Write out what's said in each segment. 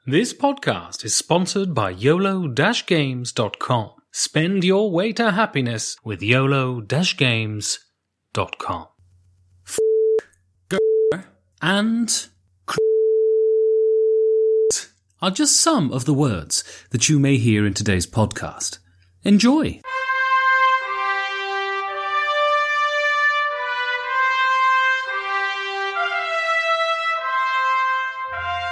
This podcast is sponsored by Yolo-Games.com. Spend your way to happiness with Yolo-Games.com. And are just some of the words that you may hear in today's podcast. Enjoy!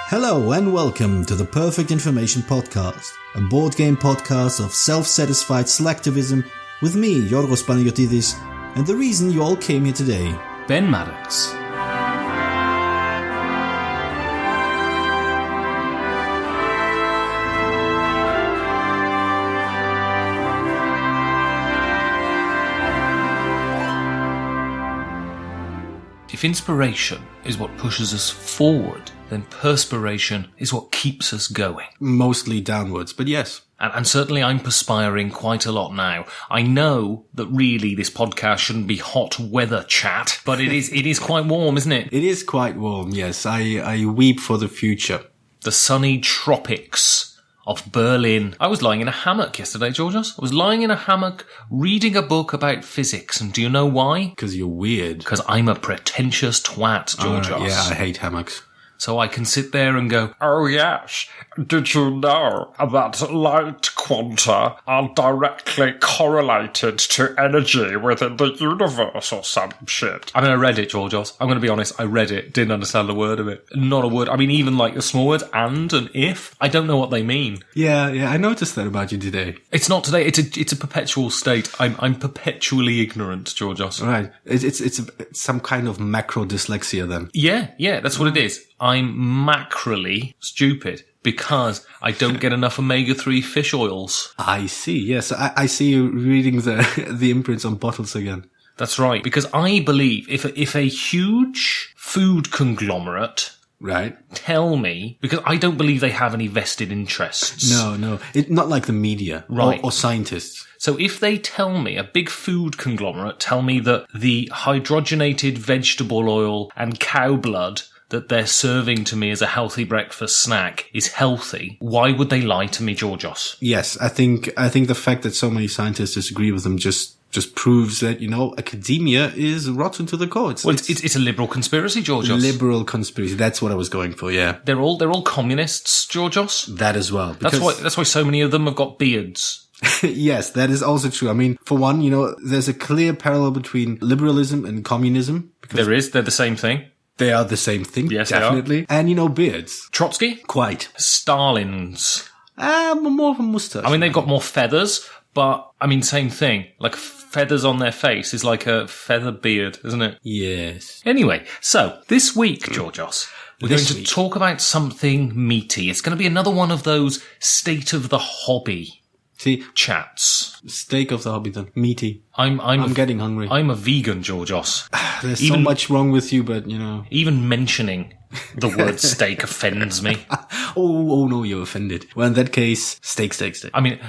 Hello and welcome to the Perfect Information Podcast, a board game podcast of self-satisfied selectivism with me, Yorgos, and the reason you all came here today, Ben Maddox. If inspiration is what pushes us forward, then perspiration is what keeps us going. Mostly downwards, but yes. And certainly I'm perspiring quite a lot now. I know that really this podcast shouldn't be hot weather chat, but it is quite warm, isn't it? It is quite warm, yes. I weep for the future. The sunny tropics of Berlin. I was lying in a hammock yesterday, Georgios. I was lying in a hammock reading a book about physics. And do you know why? Because you're weird. Because I'm a pretentious twat, Georgios. Yeah, I hate hammocks. So I can sit there and go, oh yes, did you know that light quanta are directly correlated to energy within the universe or some shit? I mean, I read it, Georgios. I'm going to be honest, I read it, didn't understand a word of it. Not a word. I mean, even like the small words and if, I don't know what they mean. Yeah, I noticed that about you today. It's not today, it's a perpetual state. I'm perpetually ignorant, Georgios. Right. It's some kind of macro dyslexia then. Yeah, that's what it is. I'm macroly stupid because I don't get enough omega-3 fish oils. I see, yes. I see you reading the imprints on bottles again. That's right, because I believe if a huge food conglomerate tell me, because I don't believe they have any vested interests. No. Not like the media or scientists. So if they tell me, a big food conglomerate tell me that the hydrogenated vegetable oil and cow blood that they're serving to me as a healthy breakfast snack is healthy, why would they lie to me, Georgios? Yes, I think the fact that so many scientists disagree with them just proves that, academia is rotten to the core. It's a liberal conspiracy, Georgios. Liberal conspiracy. That's what I was going for, yeah. They're all communists, Georgios. That as well. That's why so many of them have got beards. Yes, that is also true. I mean, for one, there's a clear parallel between liberalism and communism. There is. They're the same thing. They are the same thing. Yes, definitely. They are. And, beards. Trotsky? Quite. Stalin's. More of a moustache. I mean, they've got more feathers, but, same thing. Like, feathers on their face is like a feather beard, isn't it? Yes. Anyway, so, this week, Georgios, we're going to talk about something meaty. It's going to be another one of those state of the hobby chats. Steak of the hobby then. Meaty. I'm getting hungry. I'm a vegan, Georgios. There's so much wrong with you, but even mentioning the word steak offends me. Oh no, you're offended. Well, in that case, steak. I mean,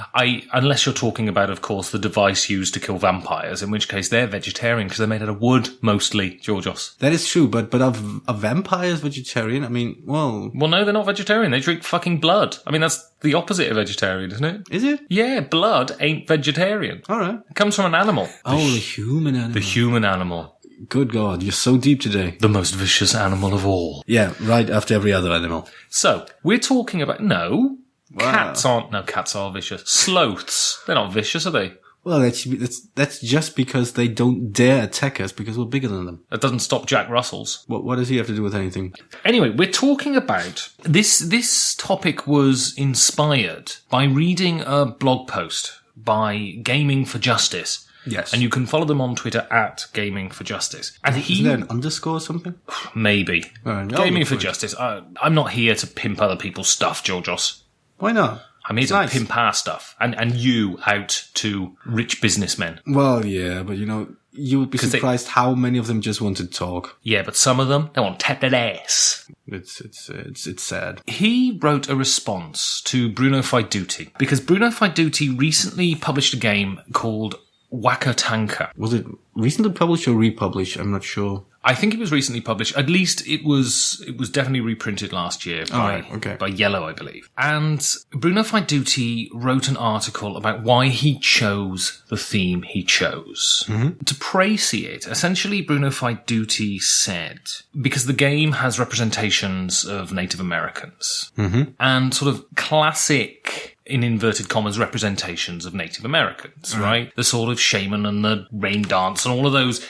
unless you're talking about, of course, the device used to kill vampires, in which case they're vegetarian because they're made out of wood, mostly, Georgios. That is true, but are vampires vegetarian? I mean, well, no, they're not vegetarian. They drink fucking blood. I mean, that's the opposite of vegetarian, isn't it? Is it? Yeah, blood ain't vegetarian. All right. It comes from an animal. The human animal. The human animal. Good God, you're so deep today. The most vicious animal of all. Yeah, right after every other animal. So, we're talking about... No, cats aren't... No, cats are vicious. Sloths, they're not vicious, are they? Well, that's just because they don't dare attack us because we're bigger than them. That doesn't stop Jack Russell's. What does he have to do with anything? Anyway, we're talking about... This topic was inspired by reading a blog post by Gaming for Justice. Yes. And you can follow them on Twitter at Gaming for Justice. And Is there an underscore or something? Maybe. Right, Gaming for Justice. I'm not here to pimp other people's stuff, Georgios. Why not? I'm here to pimp our stuff. And you out to rich businessmen. Well, yeah, but you would be surprised how many of them just want to talk. Yeah, but some of them, they want tapped ass. It's sad. He wrote a response to Bruno Faiduti because Bruno Faiduti recently published a game called Waka Tanka. Was it recently published or republished? I'm not sure. I think it was recently published. At least it was definitely reprinted last year by Yellow, I believe. And Bruno Faidutti wrote an article about why he chose the theme he chose. To précis it, essentially Bruno Faidutti said, because the game has representations of Native Americans and sort of classic, in inverted commas, representations of Native Americans, right? The sort of shaman and the rain dance and all of those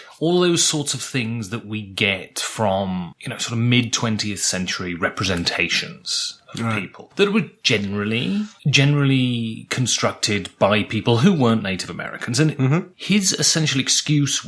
sorts of things that we get from, sort of mid-20th century representations of people that were generally constructed by people who weren't Native Americans. And his essential excuse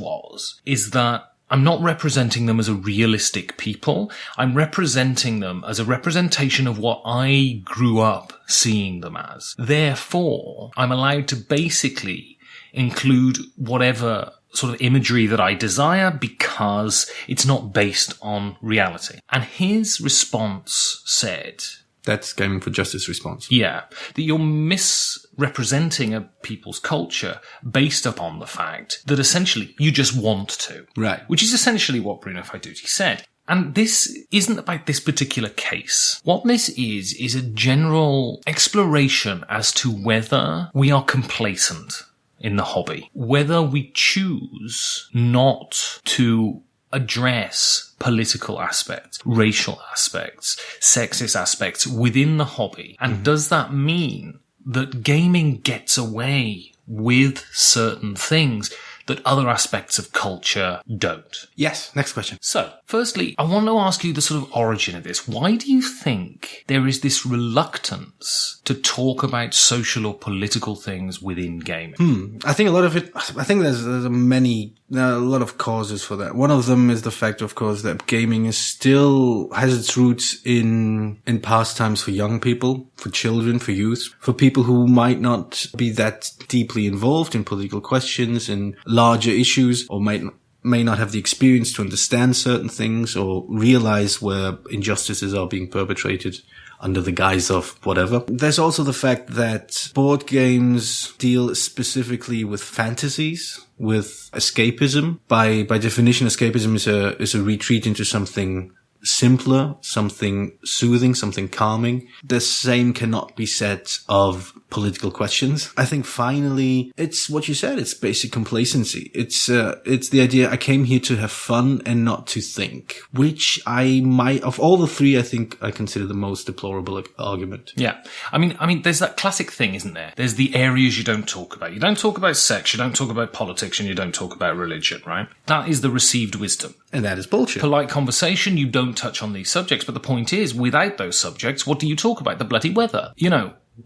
is that I'm not representing them as a realistic people. I'm representing them as a representation of what I grew up seeing them as. Therefore, I'm allowed to basically include whatever sort of imagery that I desire because it's not based on reality. And his response said... That's Gaming for Justice response. Yeah. That you're misrepresenting a people's culture based upon the fact that essentially you just want to. Right. Which is essentially what Bruno Faidutti said. And this isn't about this particular case. What this is a general exploration as to whether we are complacent in the hobby. Whether we choose not to address political aspects, racial aspects, sexist aspects within the hobby. And does that mean that gaming gets away with certain things that other aspects of culture don't? Yes. Next question. So, firstly, I want to ask you the sort of origin of this. Why do you think there is this reluctance to talk about social or political things within gaming? I think a lot of it, there's a lot of causes for that. One of them is the fact, of course, that gaming has its roots in pastimes for young people, for children, for youth, for people who might not be that deeply involved in political questions and larger issues, or may not have the experience to understand certain things or realize where injustices are being perpetrated under the guise of whatever. There's also the fact that board games deal specifically with fantasies, with escapism. By definition, escapism is a retreat into something simpler, something soothing, something calming. The same cannot be said of political questions. I think finally, it's what you said. It's basic complacency. It's the idea I came here to have fun and not to think, which of all the three, I think I consider the most deplorable argument. Yeah. I mean, there's that classic thing, isn't there? There's the areas you don't talk about. You don't talk about sex, you don't talk about politics, and you don't talk about religion, right? That is the received wisdom. And that is bullshit. Polite conversation, you don't touch on these subjects, but the point is, without those subjects, what do you talk about? The bloody weather.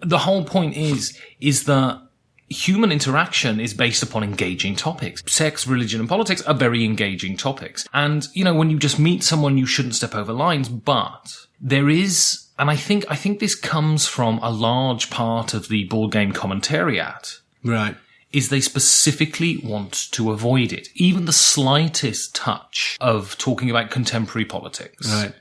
The whole point is that human interaction is based upon engaging topics. Sex, religion, and politics are very engaging topics. And, when you just meet someone, you shouldn't step over lines, but there is, and I think this comes from a large part of the board game commentariat. Right. Is they specifically want to avoid it. Even the slightest touch of talking about contemporary politics. Right.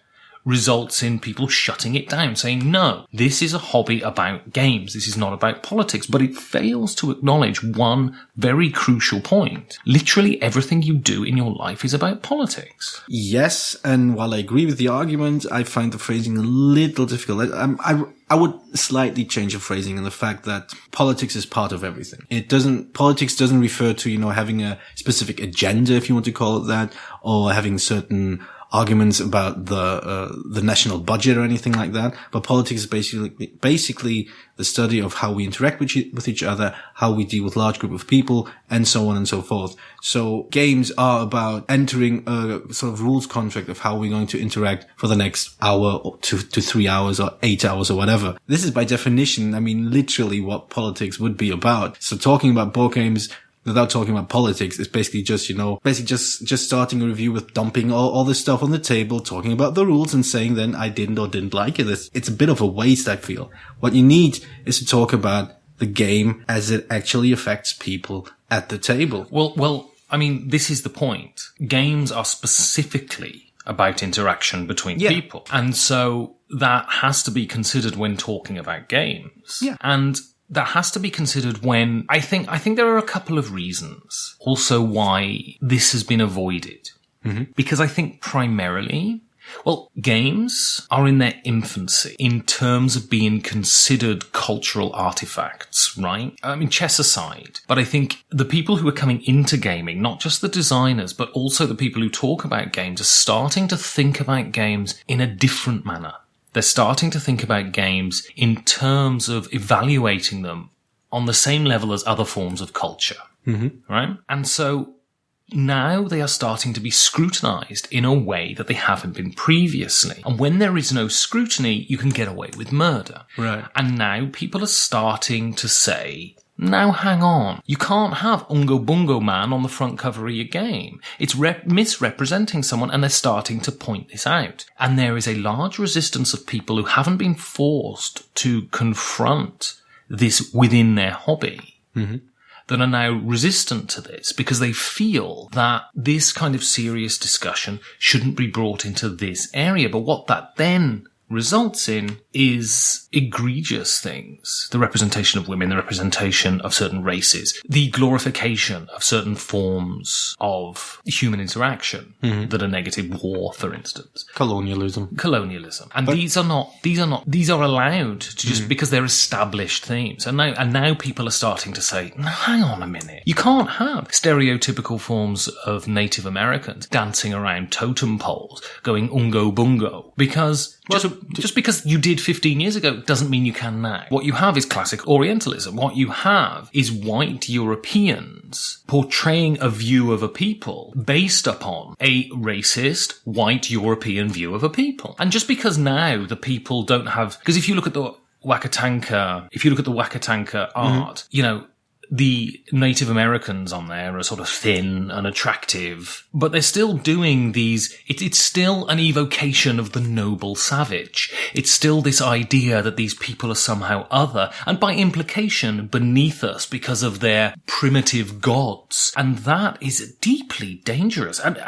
Results in people shutting it down, saying, no, this is a hobby about games. This is not about politics. But it fails to acknowledge one very crucial point. Literally everything you do in your life is about politics. Yes, and while I agree with the argument, I find the phrasing a little difficult. I would slightly change the phrasing in the fact that politics is part of everything. Politics doesn't refer to, having a specific agenda, if you want to call it that, or having certain arguments about the national budget or anything like that. But politics is basically the study of how we interact with each other, how we deal with large group of people, and so on and so forth. So games are about entering a sort of rules contract of how we're going to interact for the next hour or to 3 hours or 8 hours or whatever. This is by definition, literally what politics would be about. So talking about board games without talking about politics, it's basically just, just starting a review with dumping all this stuff on the table, talking about the rules and saying then I didn't or didn't like it. It's a bit of a waste, I feel. What you need is to talk about the game as it actually affects people at the table. Well, this is the point. Games are specifically about interaction between people. And so that has to be considered when talking about games. Yeah. And that has to be considered when I think there are a couple of reasons also why this has been avoided Because I think primarily, well, games are in their infancy in terms of being considered cultural artifacts, right? I mean, chess aside, but I think the people who are coming into gaming, not just the designers, but also the people who talk about games, are starting to think about games in a different manner. They're starting to think about games in terms of evaluating them on the same level as other forms of culture, right? And so now they are starting to be scrutinized in a way that they haven't been previously. And when there is no scrutiny, you can get away with murder. Right. And now people are starting to say, now hang on, you can't have Ungo Bungo Man on the front cover of your game. It's misrepresenting someone, and they're starting to point this out. And there is a large resistance of people who haven't been forced to confront this within their hobby. That are now resistant to this because they feel that this kind of serious discussion shouldn't be brought into this area. But what that then results in is egregious things. The representation of women, the representation of certain races, the glorification of certain forms of human interaction that are negative. War, for instance. Colonialism. And these are allowed to just because they're established themes. And now people are starting to say, no, hang on a minute. You can't have stereotypical forms of Native Americans dancing around totem poles going ungo bungo because just because you did 15 years ago doesn't mean you can now. What you have is classic Orientalism. What you have is white Europeans portraying a view of a people based upon a racist white European view of a people. And just because now the people don't have, because if you look at the Wakatanka art, you know, the Native Americans on there are sort of thin and attractive, but they're still doing these, it's still an evocation of the noble savage. It's still this idea that these people are somehow other, and by implication beneath us because of their primitive gods. And that is deeply dangerous and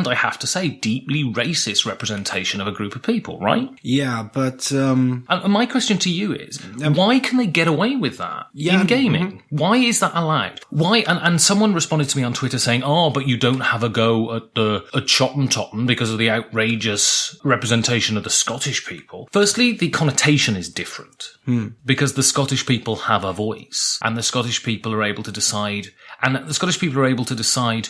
I have to say, deeply racist representation of a group of people, right? Yeah, but and my question to you is, why can they get away with that in gaming? Why is that allowed? Why? And someone responded to me on Twitter saying, "Oh, but you don't have a go at Chottentotten because of the outrageous representation of the Scottish people." Firstly, the connotation is different because the Scottish people have a voice, and the Scottish people are able to decide,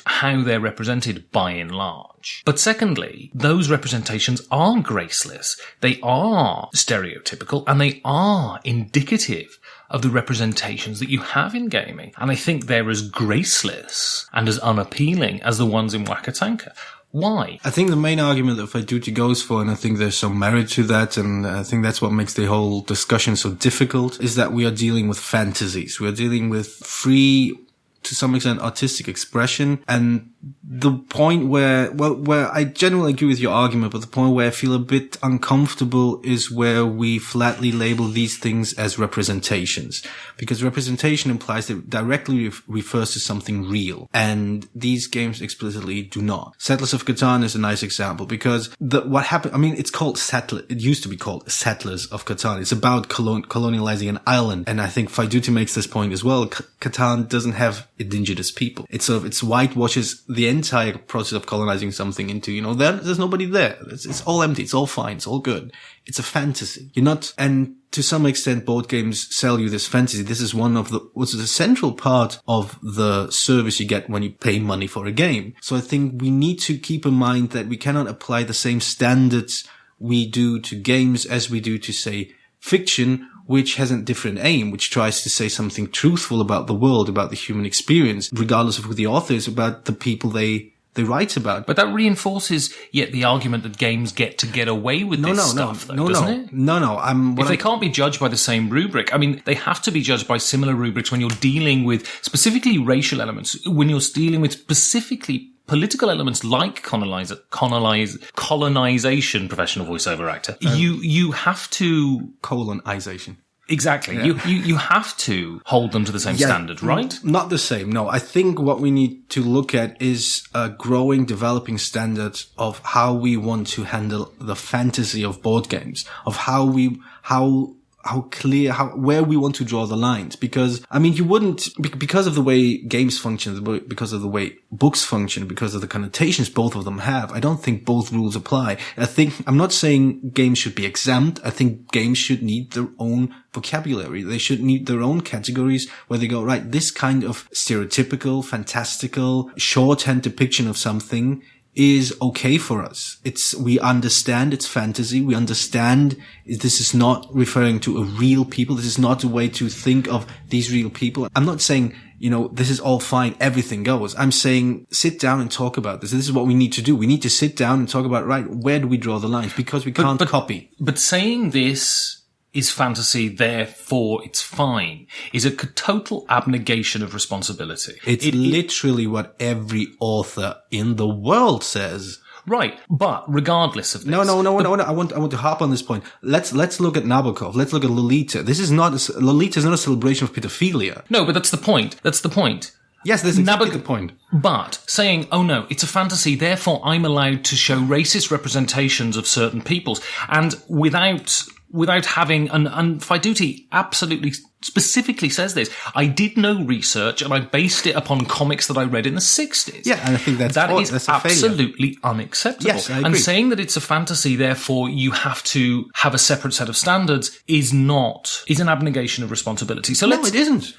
how they're represented by and large. But secondly, those representations are graceless. They are stereotypical, and they are indicative of the representations that you have in gaming. And I think they're as graceless and as unappealing as the ones in Wakatanka. Why? I think the main argument that Faiduti goes for, and I think there's some merit to that, and I think that's what makes the whole discussion so difficult, is that we are dealing with fantasies. We are dealing with free, to some extent, artistic expression. And the point where I generally agree with your argument, but the point where I feel a bit uncomfortable is where we flatly label these things as representations. Because representation implies that it directly refers to something real. And these games explicitly do not. Settlers of Catan is a nice example because what happened, I mean, it used to be called Settlers of Catan. It's about colonializing an island. And I think Faiduti makes this point as well. Catan doesn't have indigenous people. It's whitewashes the entire process of colonizing something into, there's nobody there. It's all empty. It's all fine. It's all good. It's a fantasy. And to some extent, board games sell you this fantasy. This is what's the central part of the service you get when you pay money for a game. So I think we need to keep in mind that we cannot apply the same standards we do to games as we do to, say, fiction, which has a different aim, which tries to say something truthful about the world, about the human experience, regardless of who the author is, about the people they write about. But that reinforces yet the argument that games get away with this stuff, doesn't it? No. If they can't be judged by the same rubric, I mean, they have to be judged by similar rubrics when you're dealing with specifically racial elements, when you're dealing with specifically political elements like colonization, professional voiceover actor. You have to... Colonization. Exactly. Yeah. You have to hold them to the same standard, right? Not the same, no. I think what we need to look at is a growing, developing standard of how we want to handle the fantasy of board games, of how clear, where we want to draw the lines. Because, I mean, you wouldn't, because of the way games function, because of the way books function, because of the connotations both of them have, I don't think both rules apply. I'm not saying games should be exempt. I think games should need their own vocabulary. They should need their own categories where they go, right, this kind of stereotypical, fantastical, shorthand depiction of something is okay for us. We understand it's fantasy. We understand this is not referring to a real people. This is not a way to think of these real people. I'm not saying, this is all fine. Everything goes. I'm saying sit down and talk about this. This is what we need to do. We need to sit down and talk about, right, where do we draw the lines? Because we can't copy. But saying this is fantasy, therefore it's fine, is a total abnegation of responsibility. It's literally what every author in the world says. Right, but regardless of this... No. I want to harp on this point. Let's look at Nabokov. Let's look at Lolita. Lolita is not a celebration of pedophilia. No, but that's the point. Yes, that's exactly the point. But saying, oh no, it's a fantasy, therefore I'm allowed to show racist representations of certain peoples, and without having, and Faiduti absolutely specifically says this, I did no research and I based it upon comics that I read in the 60s. Yeah, and I think that's absolutely unacceptable. Yes, I agree. And saying that it's a fantasy, therefore you have to have a separate set of standards is an abnegation of responsibility. So it isn't.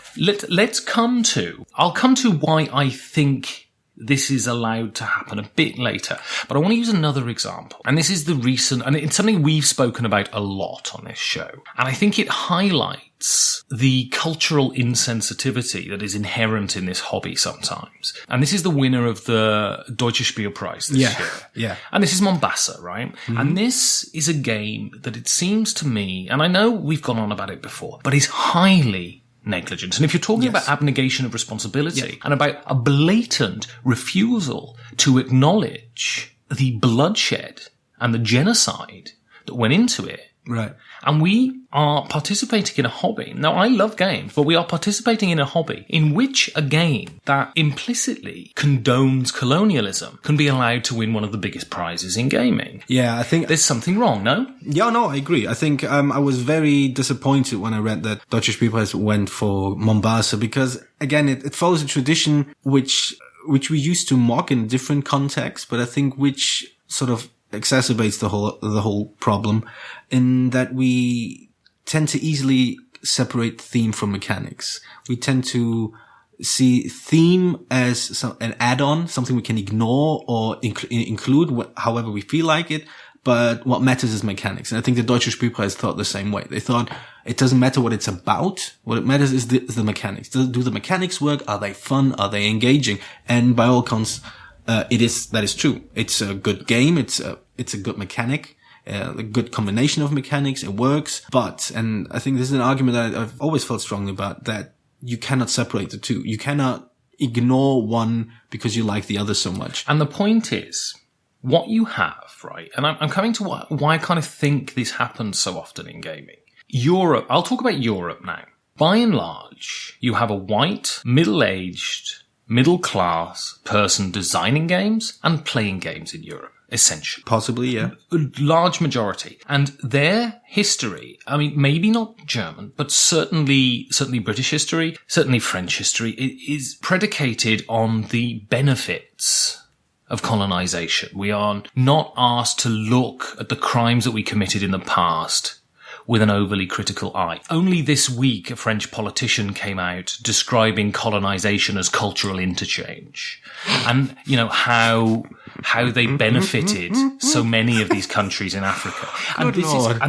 I'll come to why I think this is allowed to happen a bit later. But I want to use another example. And this is and it's something we've spoken about a lot on this show. And I think it highlights the cultural insensitivity that is inherent in this hobby sometimes. And this is the winner of the Deutsche Spielpreis this year. Yeah. And this is Mombasa, right? Mm-hmm. And this is a game that it seems to me, and I know we've gone on about it before, but is highly negligence. And if you're talking about abnegation of responsibility and about a blatant refusal to acknowledge the bloodshed and the genocide that went into it, right? And we are participating in a hobby. Now, I love games, but we are participating in a hobby in which a game that implicitly condones colonialism can be allowed to win one of the biggest prizes in gaming. Yeah, I think there's something wrong, no? Yeah, no, I agree. I think I was very disappointed when I read that Deutsche Spielpreis went for Mombasa because, again, it follows a tradition which we used to mock in a different context, but I think which sort of exacerbates the whole problem in that we tend to easily separate theme from mechanics. We tend to see theme as an add-on, something we can ignore or include however we feel like it. But what matters is mechanics. And I think the Deutsche Spielpreis thought the same way. They thought it doesn't matter what it's about. What it matters is the mechanics. Do the mechanics work? Are they fun? Are they engaging? And by all accounts, that is true. It's a good game. It's a good mechanic, a good combination of mechanics. It works. And I think this is an argument that I've always felt strongly about, that you cannot separate the two. You cannot ignore one because you like the other so much. And the point is, what you have, right? And I'm coming to why I kind of think this happens so often in gaming. Europe, I'll talk about Europe now. By and large, you have a white, middle-aged, middle-class person designing games and playing games in Europe, essentially. Possibly, yeah. A large majority. And their history, I mean, maybe not German, but certainly British history, certainly French history, is predicated on the benefits of colonization. We are not asked to look at the crimes that we committed in the past with an overly critical eye. Only this week, a French politician came out describing colonization as cultural interchange. And, how they benefited so many of these countries in Africa. And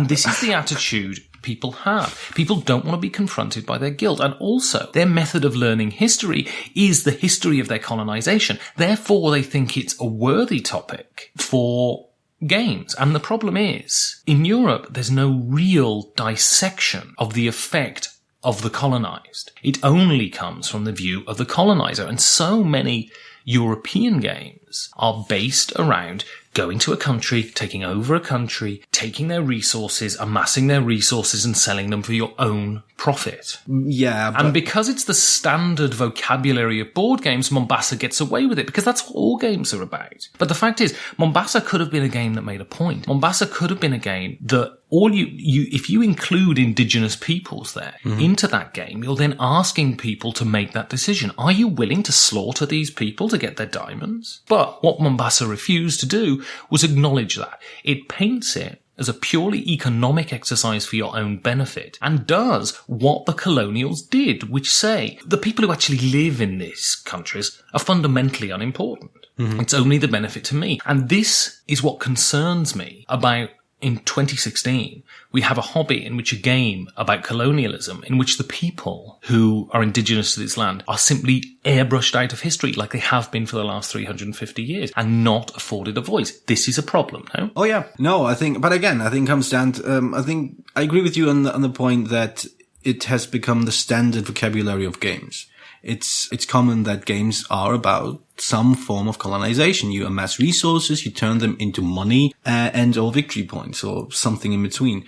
this is the attitude people have. People don't want to be confronted by their guilt. And also, their method of learning history is the history of their colonization. Therefore, they think it's a worthy topic for games. And the problem is, in Europe, there's no real dissection of the effect of the colonized. It only comes from the view of the colonizer. And so many European games are based around going to a country, taking over a country, taking their resources, amassing their resources and selling them for your own profit. Yeah. And because it's the standard vocabulary of board games, Mombasa gets away with it because that's what all games are about. But the fact is, Mombasa could have been a game that made a point. Mombasa could have been a game that if you include indigenous peoples there into that game, you're then asking people to make that decision. Are you willing to slaughter these people to get their diamonds? But what Mombasa refused to do was acknowledge that. It paints it as a purely economic exercise for your own benefit, and does what the colonials did, which say the people who actually live in these countries are fundamentally unimportant. It's only the benefit to me. And this is what concerns me about, in 2016, we have a hobby in which a game about colonialism, in which the people who are indigenous to this land are simply airbrushed out of history like they have been for the last 350 years and not afforded a voice. This is a problem, no? Oh, yeah. No, I think it comes down to, I think I agree with you on the point that it has become the standard vocabulary of games. It's common that games are about some form of colonization. You amass resources, you turn them into money and or victory points or something in between.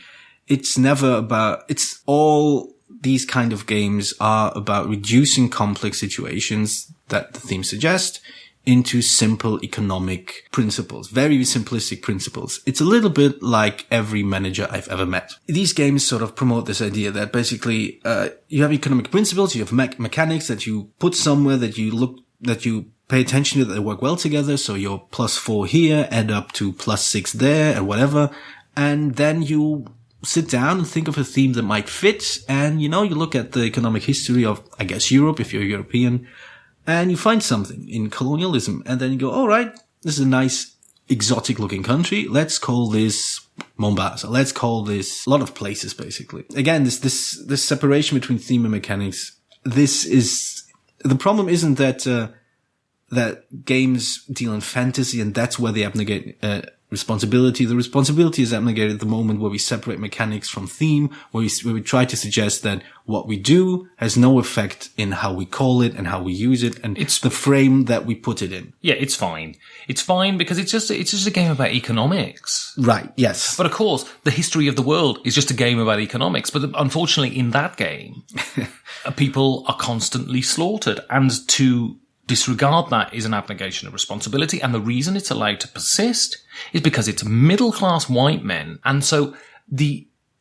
It's all these kind of games are about reducing complex situations that the theme suggests into simple economic principles, very simplistic principles. It's a little bit like every manager I've ever met. These games sort of promote this idea that basically, you have economic principles, you have mechanics that you put somewhere that you pay attention to, that they work well together. So your +4 here add up to +6 there and whatever. And then you sit down and think of a theme that might fit. And, you look at the economic history of, I guess, Europe, if you're European, and you find something in colonialism, and then you go, all right, this is a nice exotic looking country. Let's call this Mombasa. Let's call this a lot of places, basically. Again, this separation between theme and mechanics. The problem isn't that games deal in fantasy and that's where they abnegate, responsibility. The responsibility is abnegated at the moment where we separate mechanics from theme, where we try to suggest that what we do has no effect in how we call it and how we use it, and it's the frame that we put it in. Yeah, it's fine. It's fine because it's just a game about economics. Right, yes. But of course, the history of the world is just a game about economics. But unfortunately, in that game, people are constantly slaughtered, and to disregard that is an abnegation of responsibility, and the reason it's allowed to persist is because it's middle-class white men. And so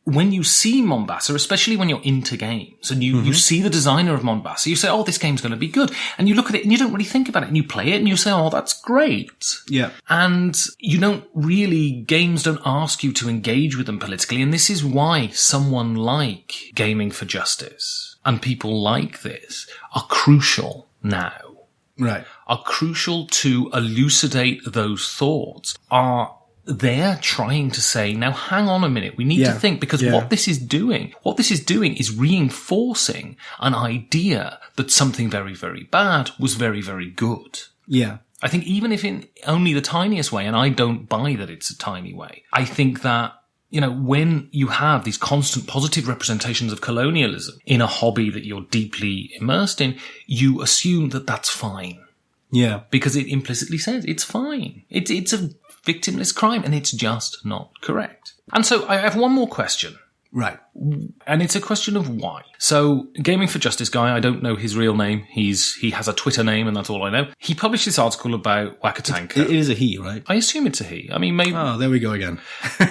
when you see Mombasa, especially when you're into games, and you see the designer of Mombasa, you say, oh, this game's going to be good. And you look at it and you don't really think about it, and you play it and you say, oh, that's great. Yeah. And games don't ask you to engage with them politically. And this is why someone like Gaming for Justice and people like this are crucial now. Right. Are crucial to elucidate those thoughts, are there trying to say, now hang on a minute, we need to think, because what this is doing is reinforcing an idea that something very, very bad was very, very good. Yeah. I think even if in only the tiniest way, and I don't buy that it's a tiny way, I think that, when you have these constant positive representations of colonialism in a hobby that you're deeply immersed in, you assume that that's fine. Yeah. Because it implicitly says it's fine. It's a victimless crime, and it's just not correct. And so I have one more question. Right. And it's a question of why. So, Gaming for Justice guy, I don't know his real name. He has a Twitter name, and that's all I know. He published this article about Wakatanka. It is a he, right? I assume it's a he. I mean, maybe. Oh, there we go again.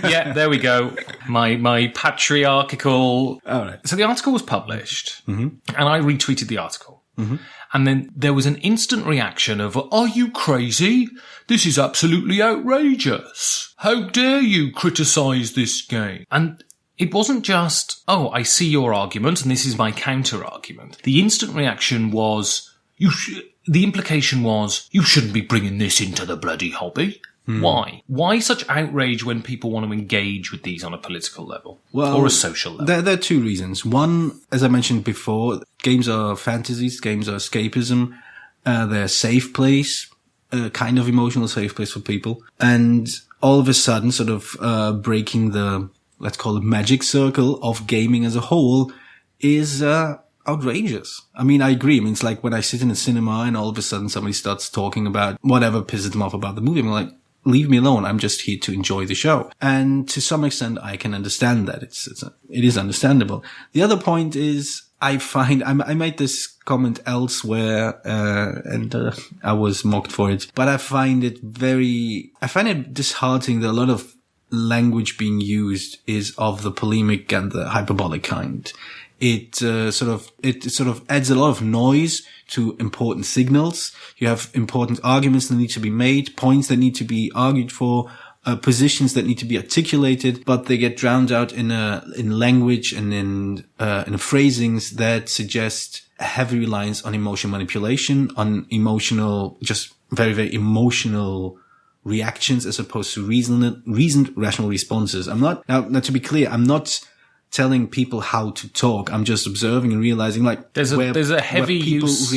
Yeah, there we go. My patriarchal. All right. So the article was published, and I retweeted the article. And then there was an instant reaction of, are you crazy? This is absolutely outrageous. How dare you criticize this game? And it wasn't just, oh, I see your argument and this is my counter argument. The instant reaction was, the implication was, you shouldn't be bringing this into the bloody hobby. Why? Why such outrage when people want to engage with these on a political level or a social level? There are two reasons. One, as I mentioned before, games are fantasies, games are escapism. They're a safe place, a kind of emotional safe place for people. And all of a sudden, sort of breaking the, let's call it, magic circle of gaming as a whole is outrageous. I mean, I agree. I mean, it's like when I sit in a cinema and all of a sudden somebody starts talking about whatever pisses them off about the movie. I'm like, leave me alone. I'm just here to enjoy the show. And to some extent, I can understand that. It is understandable. The other point is, I made this comment elsewhere, and I was mocked for it, but I find it disheartening that a lot of language being used is of the polemic and the hyperbolic kind. It sort of adds a lot of noise to important signals. You have important arguments that need to be made, points that need to be argued for, positions that need to be articulated, but they get drowned out in language and in phrasings that suggest a heavy reliance on emotional manipulation, on just very, very emotional reactions as opposed to reasoned rational responses. Now to be clear, I'm not telling people how to talk. I'm just observing and realizing there's a heavy use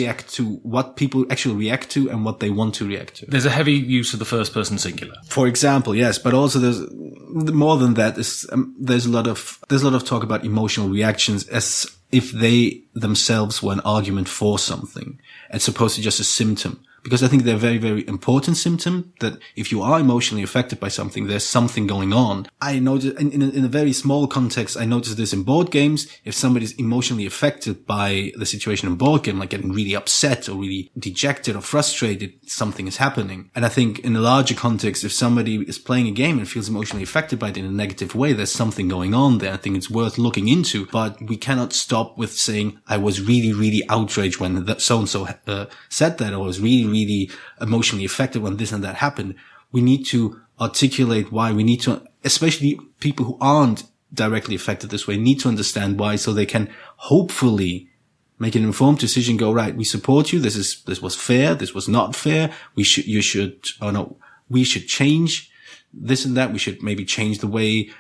what people actually react to and what they want to react to. There's a heavy use of the first person singular. For example, yes, but also there's more than that. There's a lot of talk about emotional reactions as if they themselves were an argument for something, as opposed to just a symptom. Because I think they're a very, very important symptom that if you are emotionally affected by something, there's something going on. I noticed in a very small context, I noticed this in board games. If somebody's emotionally affected by the situation in a board game, like getting really upset or really dejected or frustrated, something is happening. And I think in a larger context, if somebody is playing a game and feels emotionally affected by it in a negative way, there's something going on there. I think it's worth looking into, but we cannot stop with saying, I was really, really outraged when so-and-so said that, or was really emotionally affected when this and that happened. We need to articulate why. We need to, especially people who aren't directly affected this way, need to understand why, so they can hopefully make an informed decision. Go, right, we support you. This was fair. This was not fair. We should change this and that. We should maybe change the way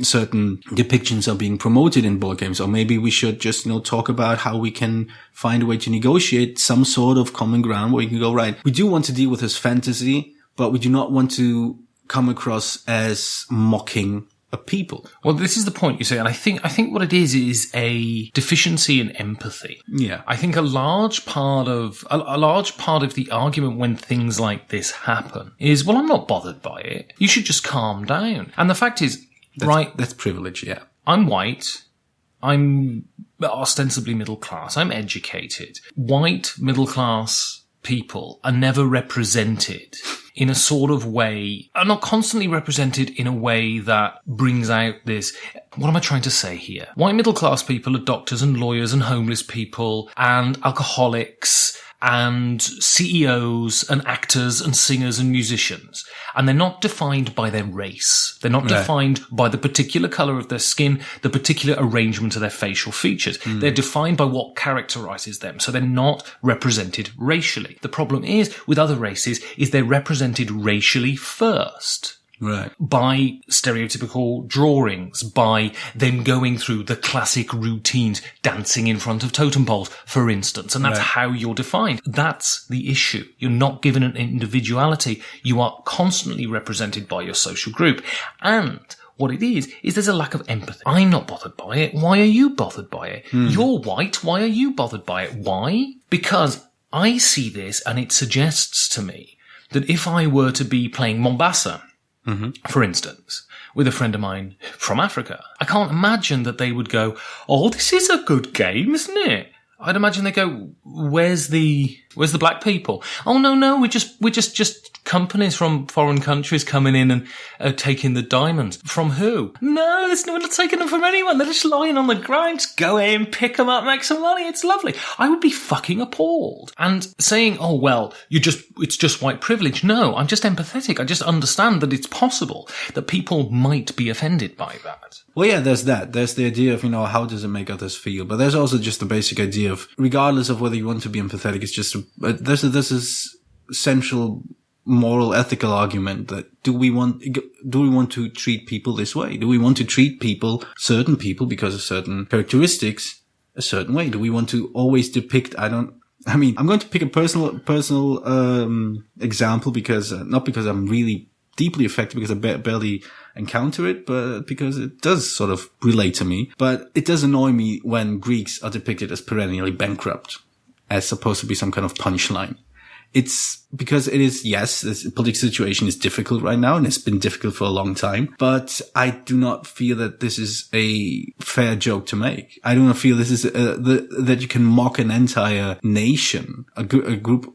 certain depictions are being promoted in board games, or maybe we should just, talk about how we can find a way to negotiate some sort of common ground where you can go, right, we do want to deal with this fantasy, but we do not want to come across as mocking a people. Well, this is the point you say, and I think what it is a deficiency in empathy. Yeah. I think a large part of the argument when things like this happen is, well, I'm not bothered by it. You should just calm down. And the fact is, that's privilege, yeah. I'm white. I'm ostensibly middle class. I'm educated. White middle class people are never represented in a sort of way, are not constantly represented in a way that brings out this, what am I trying to say here? White middle class people are doctors and lawyers and homeless people and alcoholics and CEOs and actors and singers and musicians. And they're not defined by their race. They're not defined by the particular colour of their skin, the particular arrangement of their facial features. They're defined by what characterises them. So they're not represented racially. The problem is, with other races, is they're represented racially first. Right. By stereotypical drawings, by them going through the classic routines, dancing in front of totem poles, for instance. And that's how you're defined. That's the issue. You're not given an individuality. You are constantly represented by your social group. And what it is there's a lack of empathy. I'm not bothered by it. Why are you bothered by it? You're white. Why are you bothered by it? Why? Because I see this and it suggests to me that if I were to be playing Mombasa, for instance, with a friend of mine from Africa, I can't imagine that they would go, oh, this is a good game, isn't it? I'd imagine they go, where's the black people? Oh, no, we're just companies from foreign countries coming in and taking the diamonds. From who? No, we're not taking them from anyone. They're just lying on the ground. Just go in, pick them up, make some money. It's lovely. I would be fucking appalled. And saying, oh, well, it's just white privilege. No, I'm just empathetic. I just understand that it's possible that people might be offended by that. Well, yeah, there's that. There's the idea of, how does it make others feel? But there's also just the basic idea of, regardless of whether you want to be empathetic, it's just, there's this central moral, ethical argument that do we want to treat people this way? Do we want to treat certain people, because of certain characteristics, a certain way? Do we want to always depict, I'm going to pick a personal example because, not because I'm really deeply affected because I barely encounter it, but because it does sort of relate to me. But it does annoy me when Greeks are depicted as perennially bankrupt, as supposed to be some kind of punchline. It's because it is, yes, this political situation is difficult right now, and it's been difficult for a long time, but I do not feel that this is a fair joke to make. I do not feel this is that you can mock an entire nation, a group,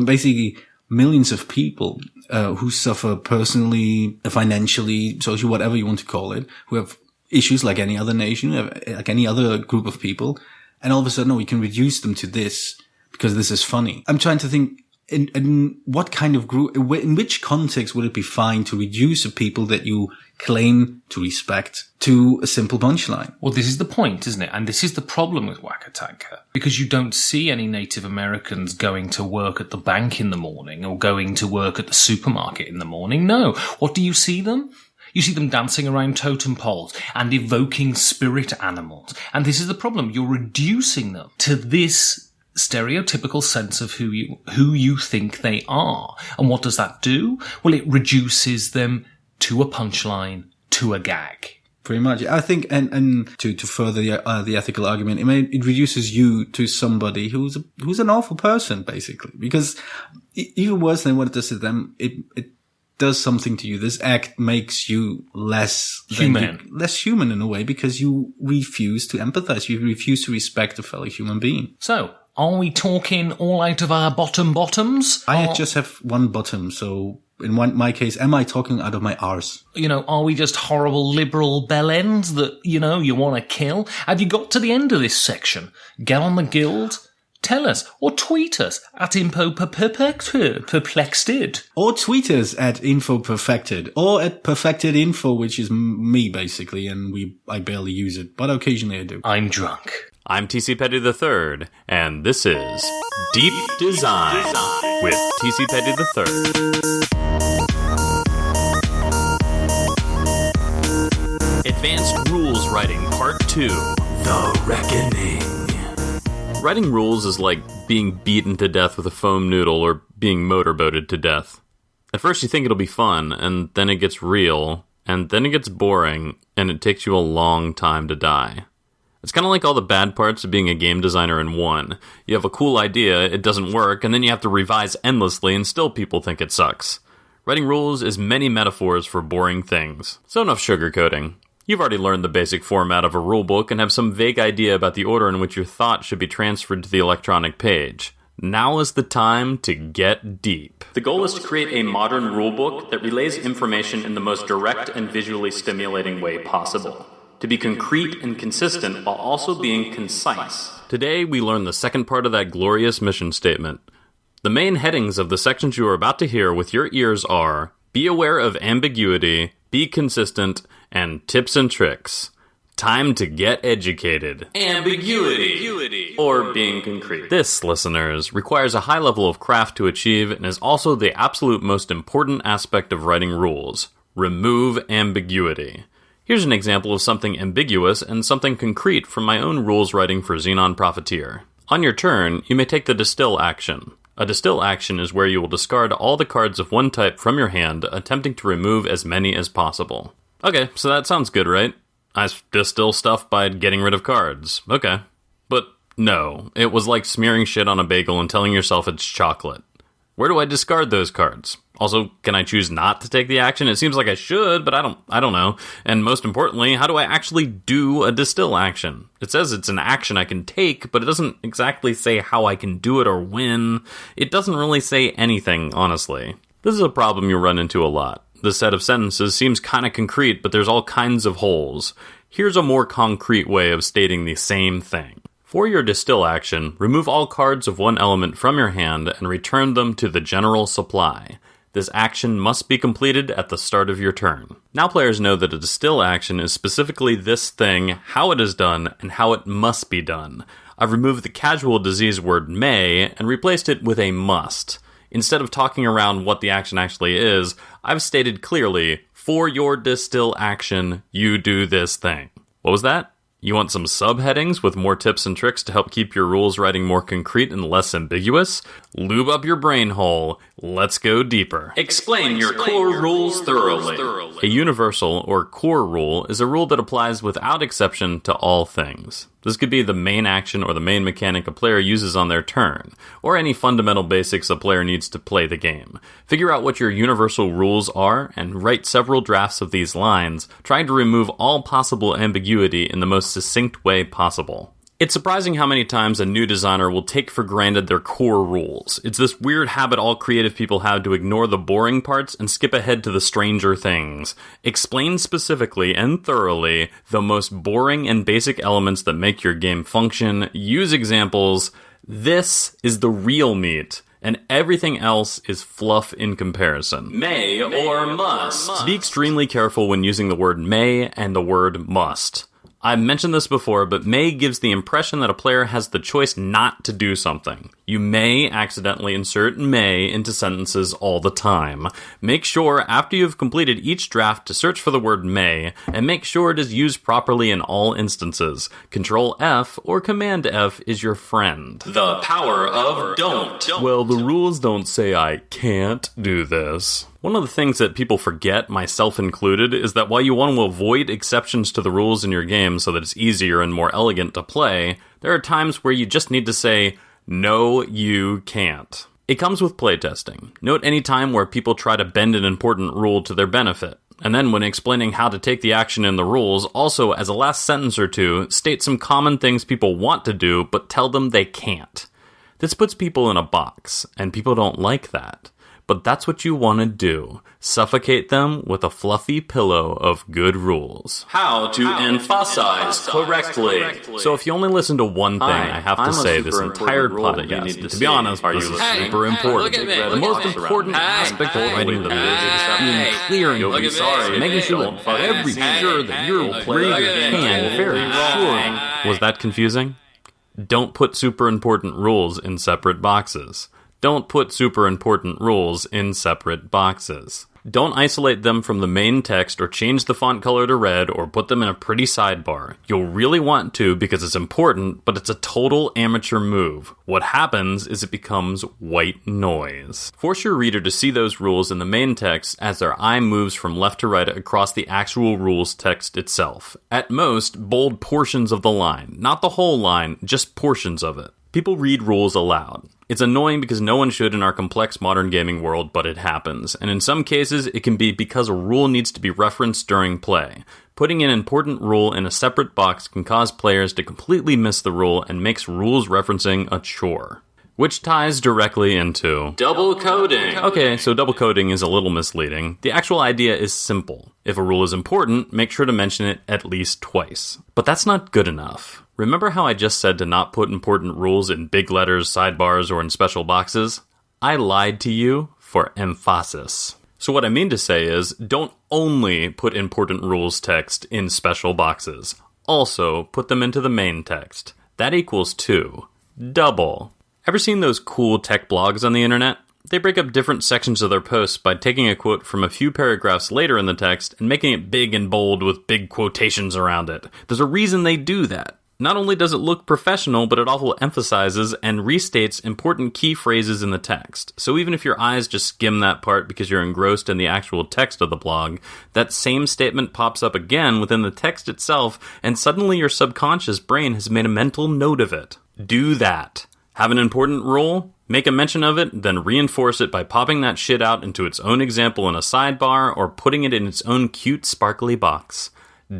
basically millions of people who suffer personally, financially, socially, whatever you want to call it, who have issues like any other nation, like any other group of people. And all of a sudden, we can reduce them to this because this is funny. I'm trying to think in what kind of group, in which context would it be fine to reduce the people that you claim to respect to a simple punchline? Well, this is the point, isn't it? And this is the problem with Wakatanka, because you don't see any Native Americans going to work at the bank in the morning or going to work at the supermarket in the morning. No. What do you see them? You see them dancing around totem poles and evoking spirit animals. And this is the problem. You're reducing them to this stereotypical sense of who you think they are. And what does that do? Well, it reduces them to a punchline, to a gag. Pretty much. I think, and to further the ethical argument, it reduces you to somebody who's an awful person, basically. Because even worse than what it does to them, it does something to you. This act makes you less human in a way, because you refuse to empathize. You refuse to respect a fellow human being. So, are we talking all out of our bottoms? I just have one bottom, so in my case, am I talking out of my arse? Are we just horrible liberal bellends that, you want to kill? Have you got to the end of this section? Get on the guild? Tell us, or tweet us at perplexed. Or tweet us at infoperfected, or at perfectedinfo, which is me, basically, and I barely use it, but occasionally I do. I'm drunk. I'm TC Petty III, and this is Deep Design with TC Petty III. Advanced Rules Writing Part 2, The Reckoning. Writing rules is like being beaten to death with a foam noodle or being motorboated to death. At first you think it'll be fun, and then it gets real, and then it gets boring, and it takes you a long time to die. It's kind of like all the bad parts of being a game designer in one. You have a cool idea, it doesn't work, and then you have to revise endlessly, and still people think it sucks. Writing rules is many metaphors for boring things. So enough sugarcoating. You've already learned the basic format of a rulebook and have some vague idea about the order in which your thought should be transferred to the electronic page. Now is the time to get deep. The goal is to create a modern rulebook that relays information in the most direct and visually stimulating way possible. To be concrete and consistent while also being concise. Today, we learn the second part of that glorious mission statement. The main headings of the sections you are about to hear with your ears are: be aware of ambiguity, be consistent, and tips and tricks. Time to get educated. Ambiguity. Or being concrete. This, listeners, requires a high level of craft to achieve and is also the absolute most important aspect of writing rules. Remove ambiguity. Here's an example of something ambiguous and something concrete from my own rules writing for Xenon Profiteer. On your turn, you may take the distill action. A distill action is where you will discard all the cards of one type from your hand, attempting to remove as many as possible. Okay, so that sounds good, right? I distill stuff by getting rid of cards. Okay. But no, it was like smearing shit on a bagel and telling yourself it's chocolate. Where do I discard those cards? Also, can I choose not to take the action? It seems like I should, but I don't know. And most importantly, how do I actually do a distill action? It says it's an action I can take, but it doesn't exactly say how I can do it or when. It doesn't really say anything, honestly. This is a problem you run into a lot. The set of sentences seems kinda concrete, but there's all kinds of holes. Here's a more concrete way of stating the same thing. For your distill action, remove all cards of one element from your hand and return them to the general supply. This action must be completed at the start of your turn. Now players know that a distill action is specifically this thing, how it is done, and how it must be done. I've removed the casual disease word may and replaced it with a must. Instead of talking around what the action actually is, I've stated clearly, for your distill action, you do this thing. What was that? You want some subheadings with more tips and tricks to help keep your rules writing more concrete and less ambiguous? Lube up your brain hole. Let's go deeper. Explain your core rules thoroughly. A universal or core rule is a rule that applies without exception to all things. This could be the main action or the main mechanic a player uses on their turn, or any fundamental basics a player needs to play the game. Figure out what your universal rules are, and write several drafts of these lines, trying to remove all possible ambiguity in the most succinct way possible. It's surprising how many times a new designer will take for granted their core rules. It's this weird habit all creative people have to ignore the boring parts and skip ahead to the stranger things. Explain specifically and thoroughly the most boring and basic elements that make your game function. Use examples. This is the real meat, and everything else is fluff in comparison. May or must. Be extremely careful when using the word may and the word must. I've mentioned this before, but may gives the impression that a player has the choice not to do something. You may accidentally insert may into sentences all the time. Make sure after you've completed each draft to search for the word may, and make sure it is used properly in all instances. Control F or Command F is your friend. The power of don't. Well, the rules don't say I can't do this. One of the things that people forget, myself included, is that while you want to avoid exceptions to the rules in your game so that it's easier and more elegant to play, there are times where you just need to say, no, you can't. It comes with playtesting. Note any time where people try to bend an important rule to their benefit. And then when explaining how to take the action in the rules, also as a last sentence or two, state some common things people want to do, but tell them they can't. This puts people in a box, and people don't like that. But that's what you want to do. Suffocate them with a fluffy pillow of good rules. How to emphasize correctly. So if you only listen to one thing, I have to say this entire podcast, to be honest, is super important. The most important aspect of writing the rules is being clear and concise, making sure that every sure that your player can very sure. Was that confusing? Don't put super important rules in separate boxes. Don't put super important rules in separate boxes. Don't isolate them from the main text or change the font color to red or put them in a pretty sidebar. You'll really want to because it's important, but it's a total amateur move. What happens is it becomes white noise. Force your reader to see those rules in the main text as their eye moves from left to right across the actual rules text itself. At most, bold portions of the line. Not the whole line, just portions of it. People read rules aloud. It's annoying because no one should in our complex modern gaming world, but it happens. And in some cases, it can be because a rule needs to be referenced during play. Putting an important rule in a separate box can cause players to completely miss the rule and makes rules referencing a chore. Which ties directly into double coding. Okay, so double coding is a little misleading. The actual idea is simple. If a rule is important, make sure to mention it at least twice. But that's not good enough. Remember how I just said to not put important rules in big letters, sidebars, or in special boxes? I lied to you for emphasis. So what I mean to say is, don't only put important rules text in special boxes. Also, put them into the main text. That equals 2. Double. Ever seen those cool tech blogs on the internet? They break up different sections of their posts by taking a quote from a few paragraphs later in the text and making it big and bold with big quotations around it. There's a reason they do that. Not only does it look professional, but it also emphasizes and restates important key phrases in the text. So even if your eyes just skim that part because you're engrossed in the actual text of the blog, that same statement pops up again within the text itself, and suddenly your subconscious brain has made a mental note of it. Do that. Have an important rule? Make a mention of it, then reinforce it by popping that shit out into its own example in a sidebar or putting it in its own cute, sparkly box.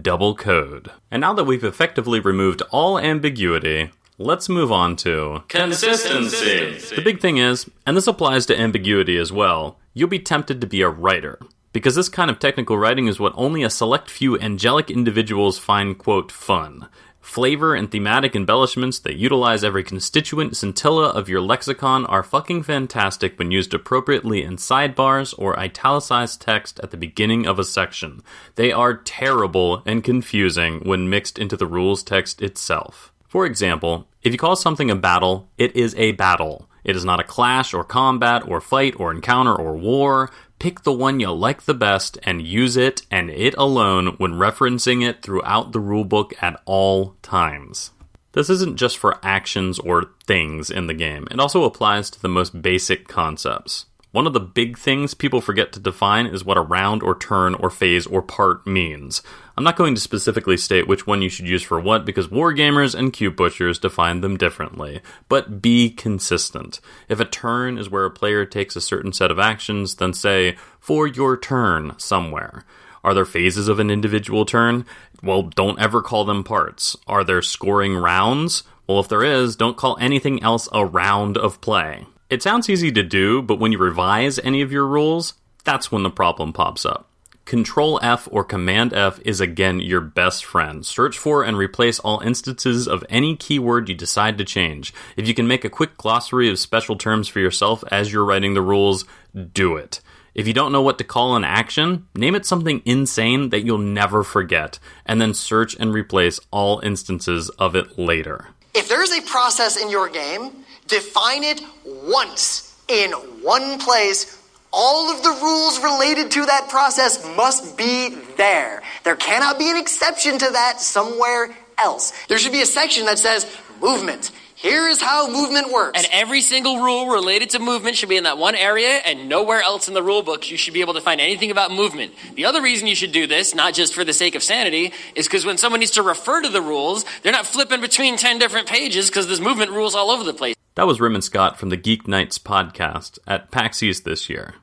Double code. And now that we've effectively removed all ambiguity, let's move on to consistency. The big thing is, and this applies to ambiguity as well, you'll be tempted to be a writer. Because this kind of technical writing is what only a select few angelic individuals find, quote, fun. Flavor and thematic embellishments that utilize every constituent scintilla of your lexicon are fucking fantastic when used appropriately in sidebars or italicized text at the beginning of a section. They are terrible and confusing when mixed into the rules text itself. For example, if you call something a battle, it is a battle. It is not a clash or combat or fight or encounter or war. Pick the one you like the best and use it and it alone when referencing it throughout the rulebook at all times. This isn't just for actions or things in the game. It also applies to the most basic concepts. One of the big things people forget to define is what a round or turn or phase or part means. I'm not going to specifically state which one you should use for what because wargamers and cube butchers define them differently. But be consistent. If a turn is where a player takes a certain set of actions, then say, for your turn somewhere. Are there phases of an individual turn? Well, don't ever call them parts. Are there scoring rounds? Well, if there is, don't call anything else a round of play. It sounds easy to do, but when you revise any of your rules, that's when the problem pops up. Control F or Command F is again your best friend. Search for and replace all instances of any keyword you decide to change. If you can make a quick glossary of special terms for yourself as you're writing the rules, do it. If you don't know what to call an action, name it something insane that you'll never forget, and then search and replace all instances of it later. If there's a process in your game, define it once in one place. All of the rules related to that process must be there. There cannot be an exception to that somewhere else. There should be a section that says movement. Here is how movement works. And every single rule related to movement should be in that one area, and nowhere else in the rule books you should be able to find anything about movement. The other reason you should do this, not just for the sake of sanity, is because when someone needs to refer to the rules, they're not flipping between 10 different pages because there's movement rules all over the place. That was Rim and Scott from the Geek Nights podcast at PAX East this year.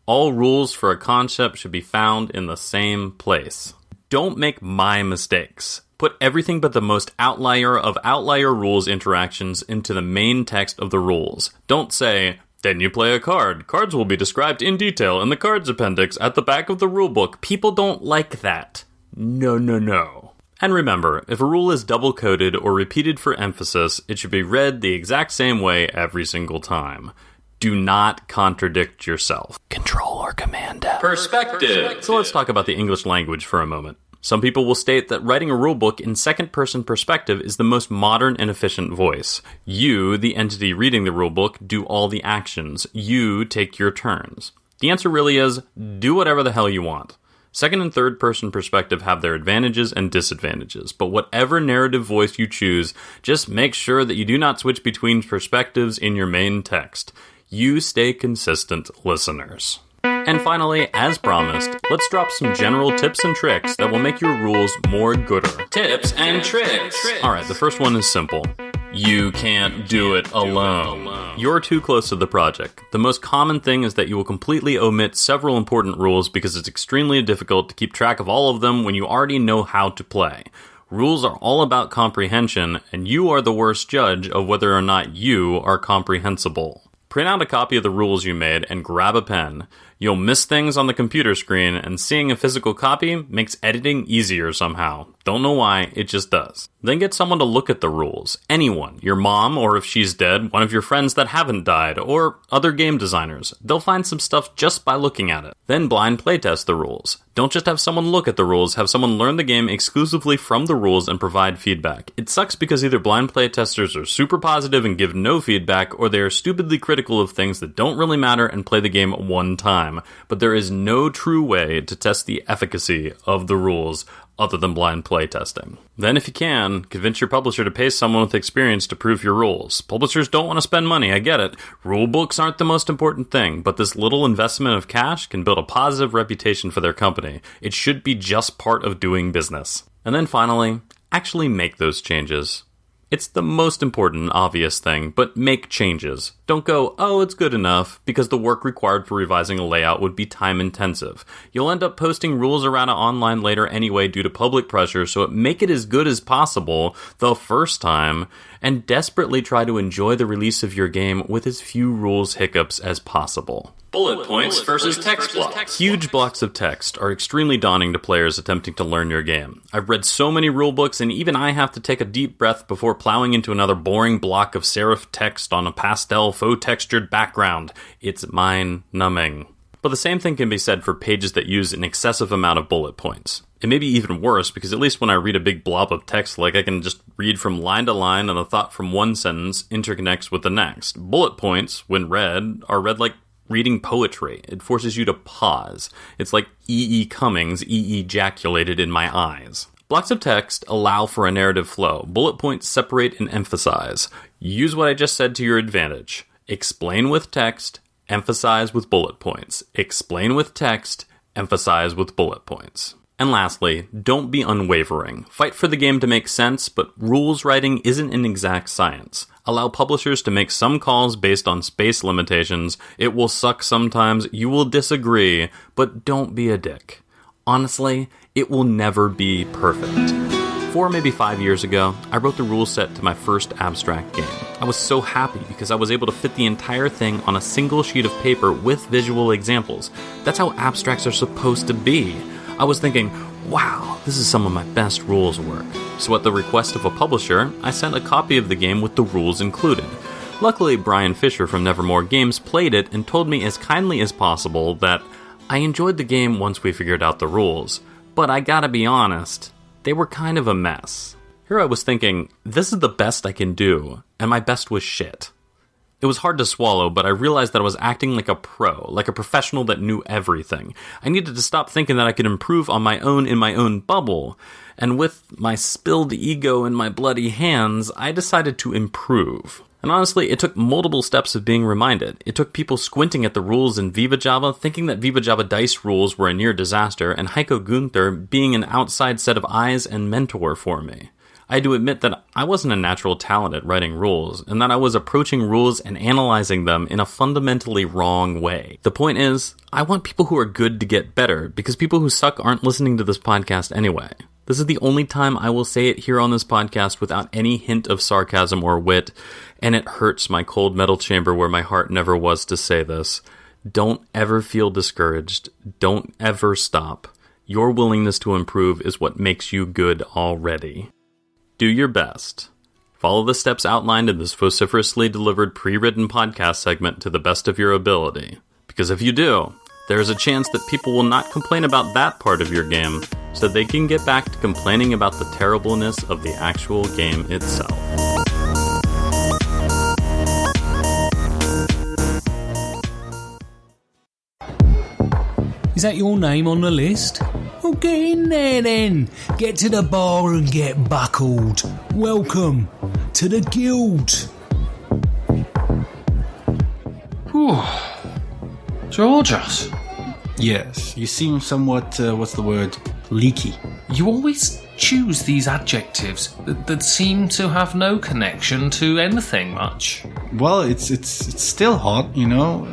All rules for a concept should be found in the same place. Don't make my mistakes. Put everything but the most outlier of outlier rules interactions into the main text of the rules. Don't say, then you play a card. Cards will be described in detail in the cards appendix at the back of the rulebook. People don't like that. No. And remember, if a rule is double-coded or repeated for emphasis, it should be read the exact same way every single time. Do not contradict yourself. Control or Command F. Perspective. So let's talk about the English language for a moment. Some people will state that writing a rulebook in second-person perspective is the most modern and efficient voice. You, the entity reading the rulebook, do all the actions. You take your turns. The answer really is, do whatever the hell you want. Second and third-person perspective have their advantages and disadvantages, but whatever narrative voice you choose, just make sure that you do not switch between perspectives in your main text. You stay consistent, listeners. And finally, as promised, let's drop some general tips and tricks that will make your rules more gooder. Tips and tricks! Alright, the first one is simple. You can't do it alone. You're too close to the project. The most common thing is that you will completely omit several important rules because it's extremely difficult to keep track of all of them when you already know how to play. Rules are all about comprehension, and you are the worst judge of whether or not you are comprehensible. Print out a copy of the rules you made and grab a pen. You'll miss things on the computer screen, and seeing a physical copy makes editing easier somehow. Don't know why, it just does. Then get someone to look at the rules. Anyone. Your mom, or if she's dead, one of your friends that haven't died, or other game designers. They'll find some stuff just by looking at it. Then blind playtest the rules. Don't just have someone look at the rules, have someone learn the game exclusively from the rules and provide feedback. It sucks because either blind playtesters are super positive and give no feedback, or they are stupidly critical of things that don't really matter and play the game one time. But there is no true way to test the efficacy of the rules other than blind playtesting. Then if you can, convince your publisher to pay someone with experience to prove your rules. Publishers don't want to spend money, I get it. Rule books aren't the most important thing, but this little investment of cash can build a positive reputation for their company. It should be just part of doing business. And then finally, actually make those changes. It's the most important and obvious thing, but make changes. Don't go, oh, it's good enough, because the work required for revising a layout would be time intensive. You'll end up posting rules around it online later anyway due to public pressure, so make it as good as possible the first time, and desperately try to enjoy the release of your game with as few rules hiccups as possible. Bullet points versus text blocks. Huge blocks of text are extremely daunting to players attempting to learn your game. I've read so many rulebooks, and even I have to take a deep breath before plowing into another boring block of serif text on a pastel, faux-textured background. It's mind-numbing. But the same thing can be said for pages that use an excessive amount of bullet points. It may be even worse, because at least when I read a big blob of text, I can just read from line to line, and the thought from one sentence interconnects with the next. Bullet points, when read, are read like reading poetry. It forces you to pause. It's like E.E. Cummings ejaculated in my eyes. Blocks of text allow for a narrative flow. Bullet points separate and emphasize. Use what I just said to your advantage. Explain with text, emphasize with bullet points. Explain with text, emphasize with bullet points. And lastly, don't be unwavering. Fight for the game to make sense, but rules writing isn't an exact science. Allow publishers to make some calls based on space limitations. It will suck sometimes, you will disagree, but don't be a dick. Honestly, it will never be perfect. 4, maybe 5 years ago, I wrote the rule set to my first abstract game. I was so happy because I was able to fit the entire thing on a single sheet of paper with visual examples. That's how abstracts are supposed to be. I was thinking, wow, this is some of my best rules work. So at the request of a publisher, I sent a copy of the game with the rules included. Luckily, Brian Fisher from Nevermore Games played it and told me as kindly as possible that I enjoyed the game once we figured out the rules, but I gotta be honest, they were kind of a mess. Here I was thinking, this is the best I can do, and my best was shit. It was hard to swallow, but I realized that I was acting like a pro, like a professional that knew everything. I needed to stop thinking that I could improve on my own in my own bubble, and with my spilled ego in my bloody hands, I decided to improve. And honestly, it took multiple steps of being reminded. It took people squinting at the rules in Viva Java, thinking that Viva Java dice rules were a near disaster, and Heiko Gunther being an outside set of eyes and mentor for me. I had to admit that I wasn't a natural talent at writing rules, and that I was approaching rules and analyzing them in a fundamentally wrong way. The point is, I want people who are good to get better, because people who suck aren't listening to this podcast anyway. This is the only time I will say it here on this podcast without any hint of sarcasm or wit, and it hurts my cold metal chamber where my heart never was to say this. Don't ever feel discouraged. Don't ever stop. Your willingness to improve is what makes you good already. Do your best. Follow the steps outlined in this vociferously delivered pre-written podcast segment to the best of your ability. Because if you do, there is a chance that people will not complain about that part of your game, so they can get back to complaining about the terribleness of the actual game itself. Is that your name on the list? Well, get in there then. Get to the bar and get buckled. Welcome to the guild. Whew. Georgios, Yes, you seem somewhat, leaky. You always choose these adjectives that seem to have no connection to anything much. Well, it's still hot, you know.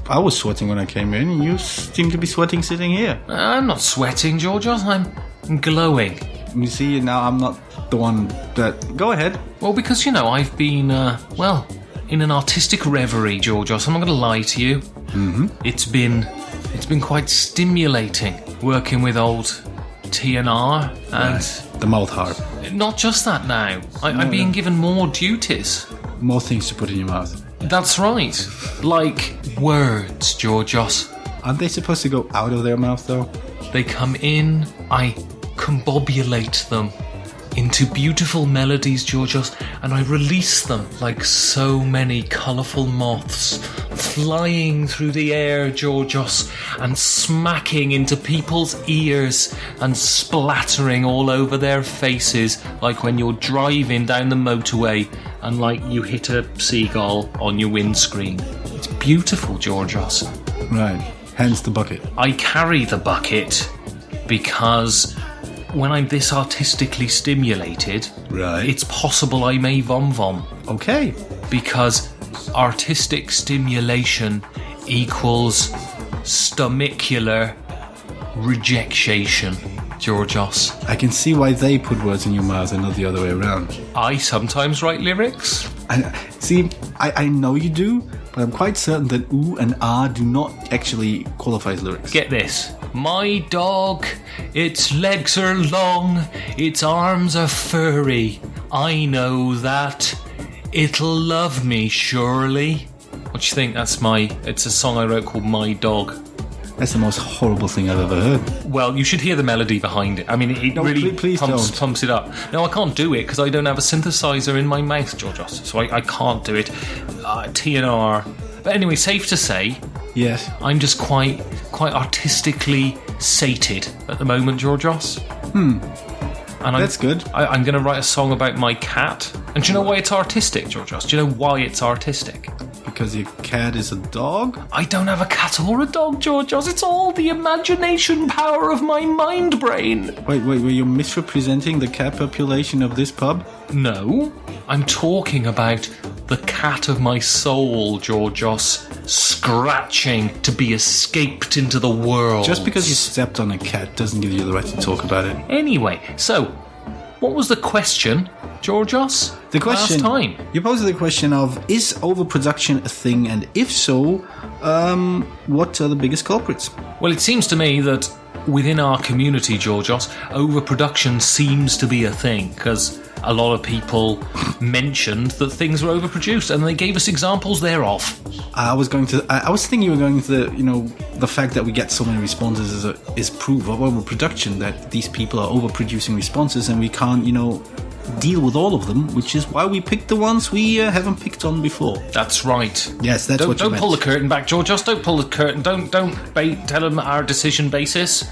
I was sweating when I came in, and you seem to be sweating sitting here. I'm not sweating, Georgios. I'm glowing. You see, now I'm not the one that... Go ahead. Well, because, I've been, in an artistic reverie, Georgios. I'm not going to lie to you. Mm-hmm. It's been quite stimulating working with old T&R and... The mouth harp. Not just that now. I'm being given more duties. More things to put in your mouth. That's right. Like words, Georgios. Aren't they supposed to go out of their mouth, though? They come in, I combobulate them into beautiful melodies, Georgios, and I release them like so many colourful moths, flying through the air, Georgios, and smacking into people's ears and splattering all over their faces, like when you're driving down the motorway and like you hit a seagull on your windscreen. It's beautiful, Georgios. Right. Hence the bucket. I carry the bucket because when I'm this artistically stimulated, right, it's possible I may vom. Okay. Because artistic stimulation equals stomachicular rejection, Georgios. I can see why they put words in your mouth and not the other way around. I sometimes write lyrics. I know you do, but I'm quite certain that ooh and ah do not actually qualify as lyrics. Get this. My dog, its legs are long, its arms are furry. I know that. It'll love me, surely. What do you think? It's a song I wrote called My Dog. That's the most horrible thing I've ever heard. Well, you should hear the melody behind it. I mean, it really please pumps it up. No, I can't do it because I don't have a synthesizer in my mouth, Georgios. So I can't do it. T&R. But anyway, safe to say, yes, I'm just quite artistically sated at the moment, Georgios. And that's good. I'm going to write a song about my cat. And do you know why it's artistic, Georgios? Do you know why it's artistic? Because your cat is a dog? I don't have a cat or a dog, Georgios. It's all the imagination power of my mind brain. Wait, were you misrepresenting the cat population of this pub? No, I'm talking about the the cat of my soul, Georgios, scratching to be escaped into the world. Just because you stepped on a cat doesn't give you the right to talk about it. Anyway, so, what was the question, Georgios? The question, last time. You posed the question of, is overproduction a thing, and if so, what are the biggest culprits? Well, it seems to me that within our community, Georgios, overproduction seems to be a thing, because a lot of people mentioned that things were overproduced, and they gave us examples thereof. I was thinking you were going to the fact that we get so many responses is proof of overproduction, that these people are overproducing responses, and we can't, deal with all of them, which is why we picked the ones we haven't picked on before. That's right. Yes, that's what you meant. Don't pull the curtain back, Georgios. Don't pull the curtain. Don't tell them our decision basis.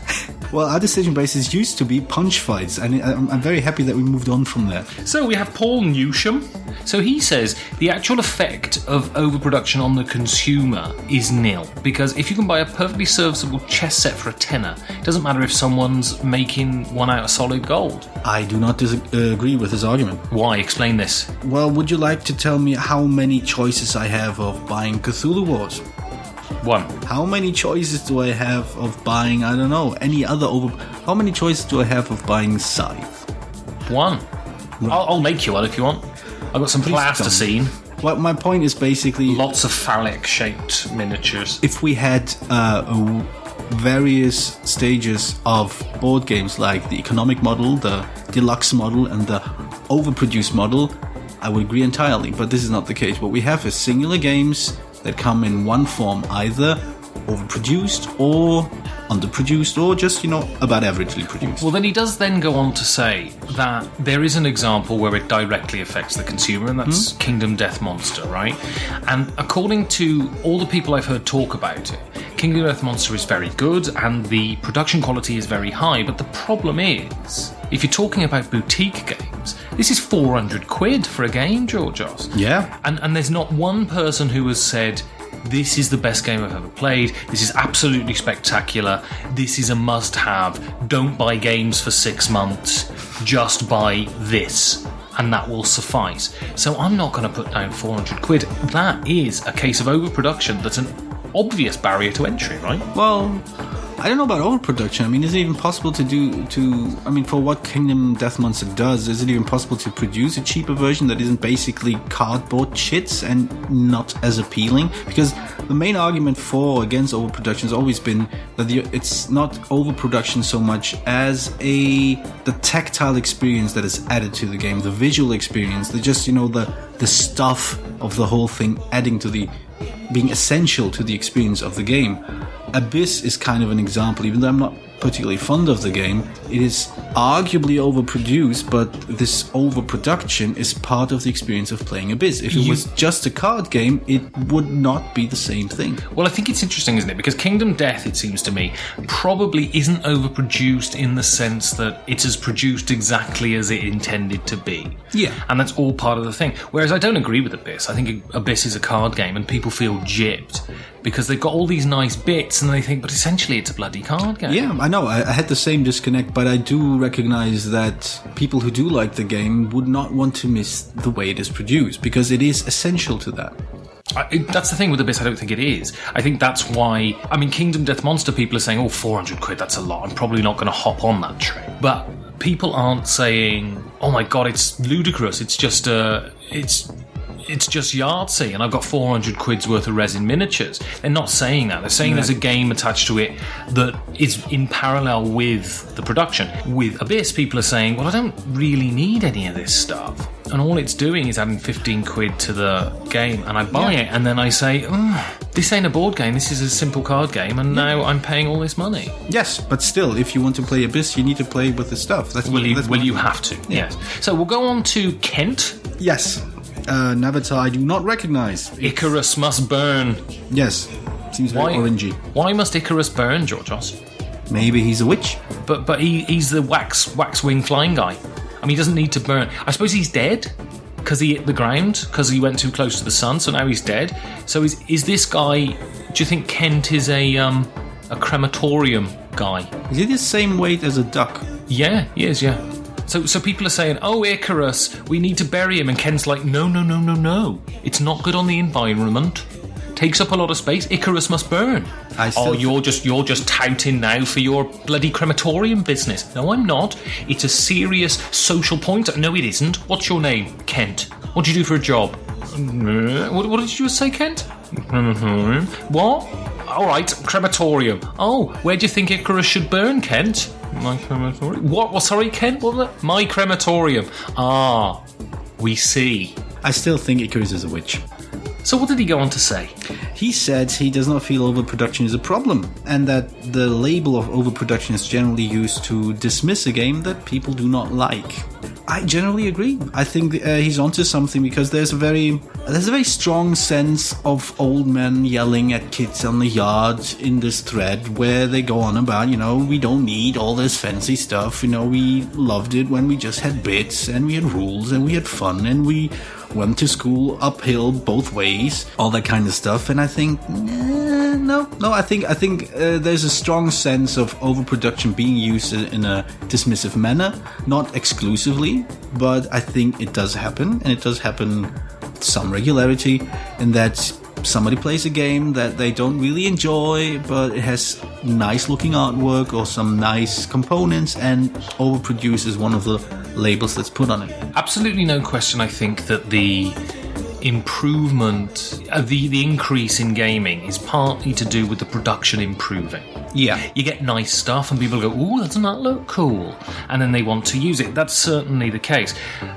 Well, our decision basis used to be punch fights, and I'm very happy that we moved on from there. So we have Paul Newsham. So he says the actual effect of overproduction on the consumer is nil, because if you can buy a perfectly serviceable chess set for £10, it doesn't matter if someone's making one out of solid gold. I do not agree with his argument. Why? Explain this. Well, would you like to tell me how many choices I have of buying Cthulhu Wars? 1. How many choices do I have of buying, I don't know, any other How many choices do I have of buying Scythe? 1. Right. I'll make you one if you want. I've got some plasticine. Well, my point is basically... Lots of phallic-shaped miniatures. If we had various stages of board games, like the economic model, the deluxe model, and the overproduced model, I would agree entirely, but this is not the case. What we have is singular games that come in one form, either overproduced or underproduced, or just, about averagely produced. Well, then he does then go on to say that there is an example where it directly affects the consumer, and that's Kingdom Death Monster, right? And according to all the people I've heard talk about it, Kingdom Death Monster is very good, and the production quality is very high, but the problem is, if you're talking about boutique games, this is £400 for a game, Georgios. Yeah. And there's not one person who has said, this is the best game I've ever played, this is absolutely spectacular, this is a must-have, don't buy games for 6 months, just buy this, and that will suffice. So I'm not going to put down £400. That is a case of overproduction that's an obvious barrier to entry, right? Well, I don't know about overproduction. I mean, is it even possible for what Kingdom Death Monster does, is it even possible to produce a cheaper version that isn't basically cardboard shits and not as appealing? Because the main argument for or against overproduction has always been that it's not overproduction so much as the tactile experience that is added to the game, the visual experience, the stuff of the whole thing adding to being essential to the experience of the game. Abyss is kind of an example, even though I'm not particularly fond of the game. It is arguably overproduced, but this overproduction is part of the experience of playing Abyss. If it was just a card game, it would not be the same thing. Well, I think it's interesting, isn't it? Because Kingdom Death, it seems to me, probably isn't overproduced in the sense that it is produced exactly as it intended to be. Yeah. And that's all part of the thing. Whereas I don't agree with Abyss. I think Abyss is a card game and people feel gypped because they've got all these nice bits and they think, but essentially it's a bloody card game. Yeah, I know. I had the same disconnect, but I do recognize that people who do like the game would not want to miss the way it is produced, because it is essential to that. That's the thing with Abyss, I don't think it is. I think that's why, Kingdom Death Monster, people are saying, £400, that's a lot, I'm probably not going to hop on that train. But people aren't saying, oh my god, it's ludicrous, it's just Yahtzee and I've got £400 worth of resin miniatures. They're not saying that. They're saying there's a game attached to it that is in parallel with the production. With Abyss, people are saying, well, I don't really need any of this stuff. And all it's doing is adding £15 to the game, and I buy it, and then I say, this ain't a board game, this is a simple card game, and now I'm paying all this money. Yes, but still, if you want to play Abyss, you need to play with the stuff. You have to? Yeah. Yes. So we'll go on to Kent. Yes. An avatar I do not recognize. Icarus must burn. Yes. Seems very orangey. Why must Icarus burn, Georgios? Maybe he's a witch. But he's the wax wing flying guy. He doesn't need to burn. I suppose he's dead because he hit the ground, because he went too close to the sun, so now he's dead. So is this guy... Do you think Kent is a crematorium guy? Is he the same weight as a duck? Yeah, he is, yeah. So people are saying, oh, Icarus, we need to bury him. And Kent's like, no. It's not good on the environment. Takes up a lot of space. Icarus must burn. You're just touting now for your bloody crematorium business. No, I'm not. It's a serious social point. No, it isn't. What's your name? Kent. What do you do for a job? What did you just say, Kent? What? All right, crematorium. Oh, where do you think Icarus should burn, Kent? My crematorium. What? Sorry, Kent? What was that? My crematorium. Ah, we see. I still think Icarus is a witch. So what did he go on to say? He said he does not feel overproduction is a problem, and that the label of overproduction is generally used to dismiss a game that people do not like. I generally agree. I think he's onto something, because there's a very strong sense of old men yelling at kids on the yard in this thread, where they go on about, we don't need all this fancy stuff. We loved it when we just had bits and we had rules and we had fun and we went to school uphill both ways, all that kind of stuff. And I think no. I think there's a strong sense of overproduction being used in a dismissive manner, not exclusively, but I think it does happen, and it does happen with some regularity, in that somebody plays a game that they don't really enjoy, but it has nice looking artwork or some nice components, and overproduce is one of the labels that's put on it. Absolutely no question. I think that the improvement, the increase in gaming is partly to do with the production improving. Yeah. You get nice stuff and people go, ooh, doesn't that look cool? And then they want to use it. That's certainly the case.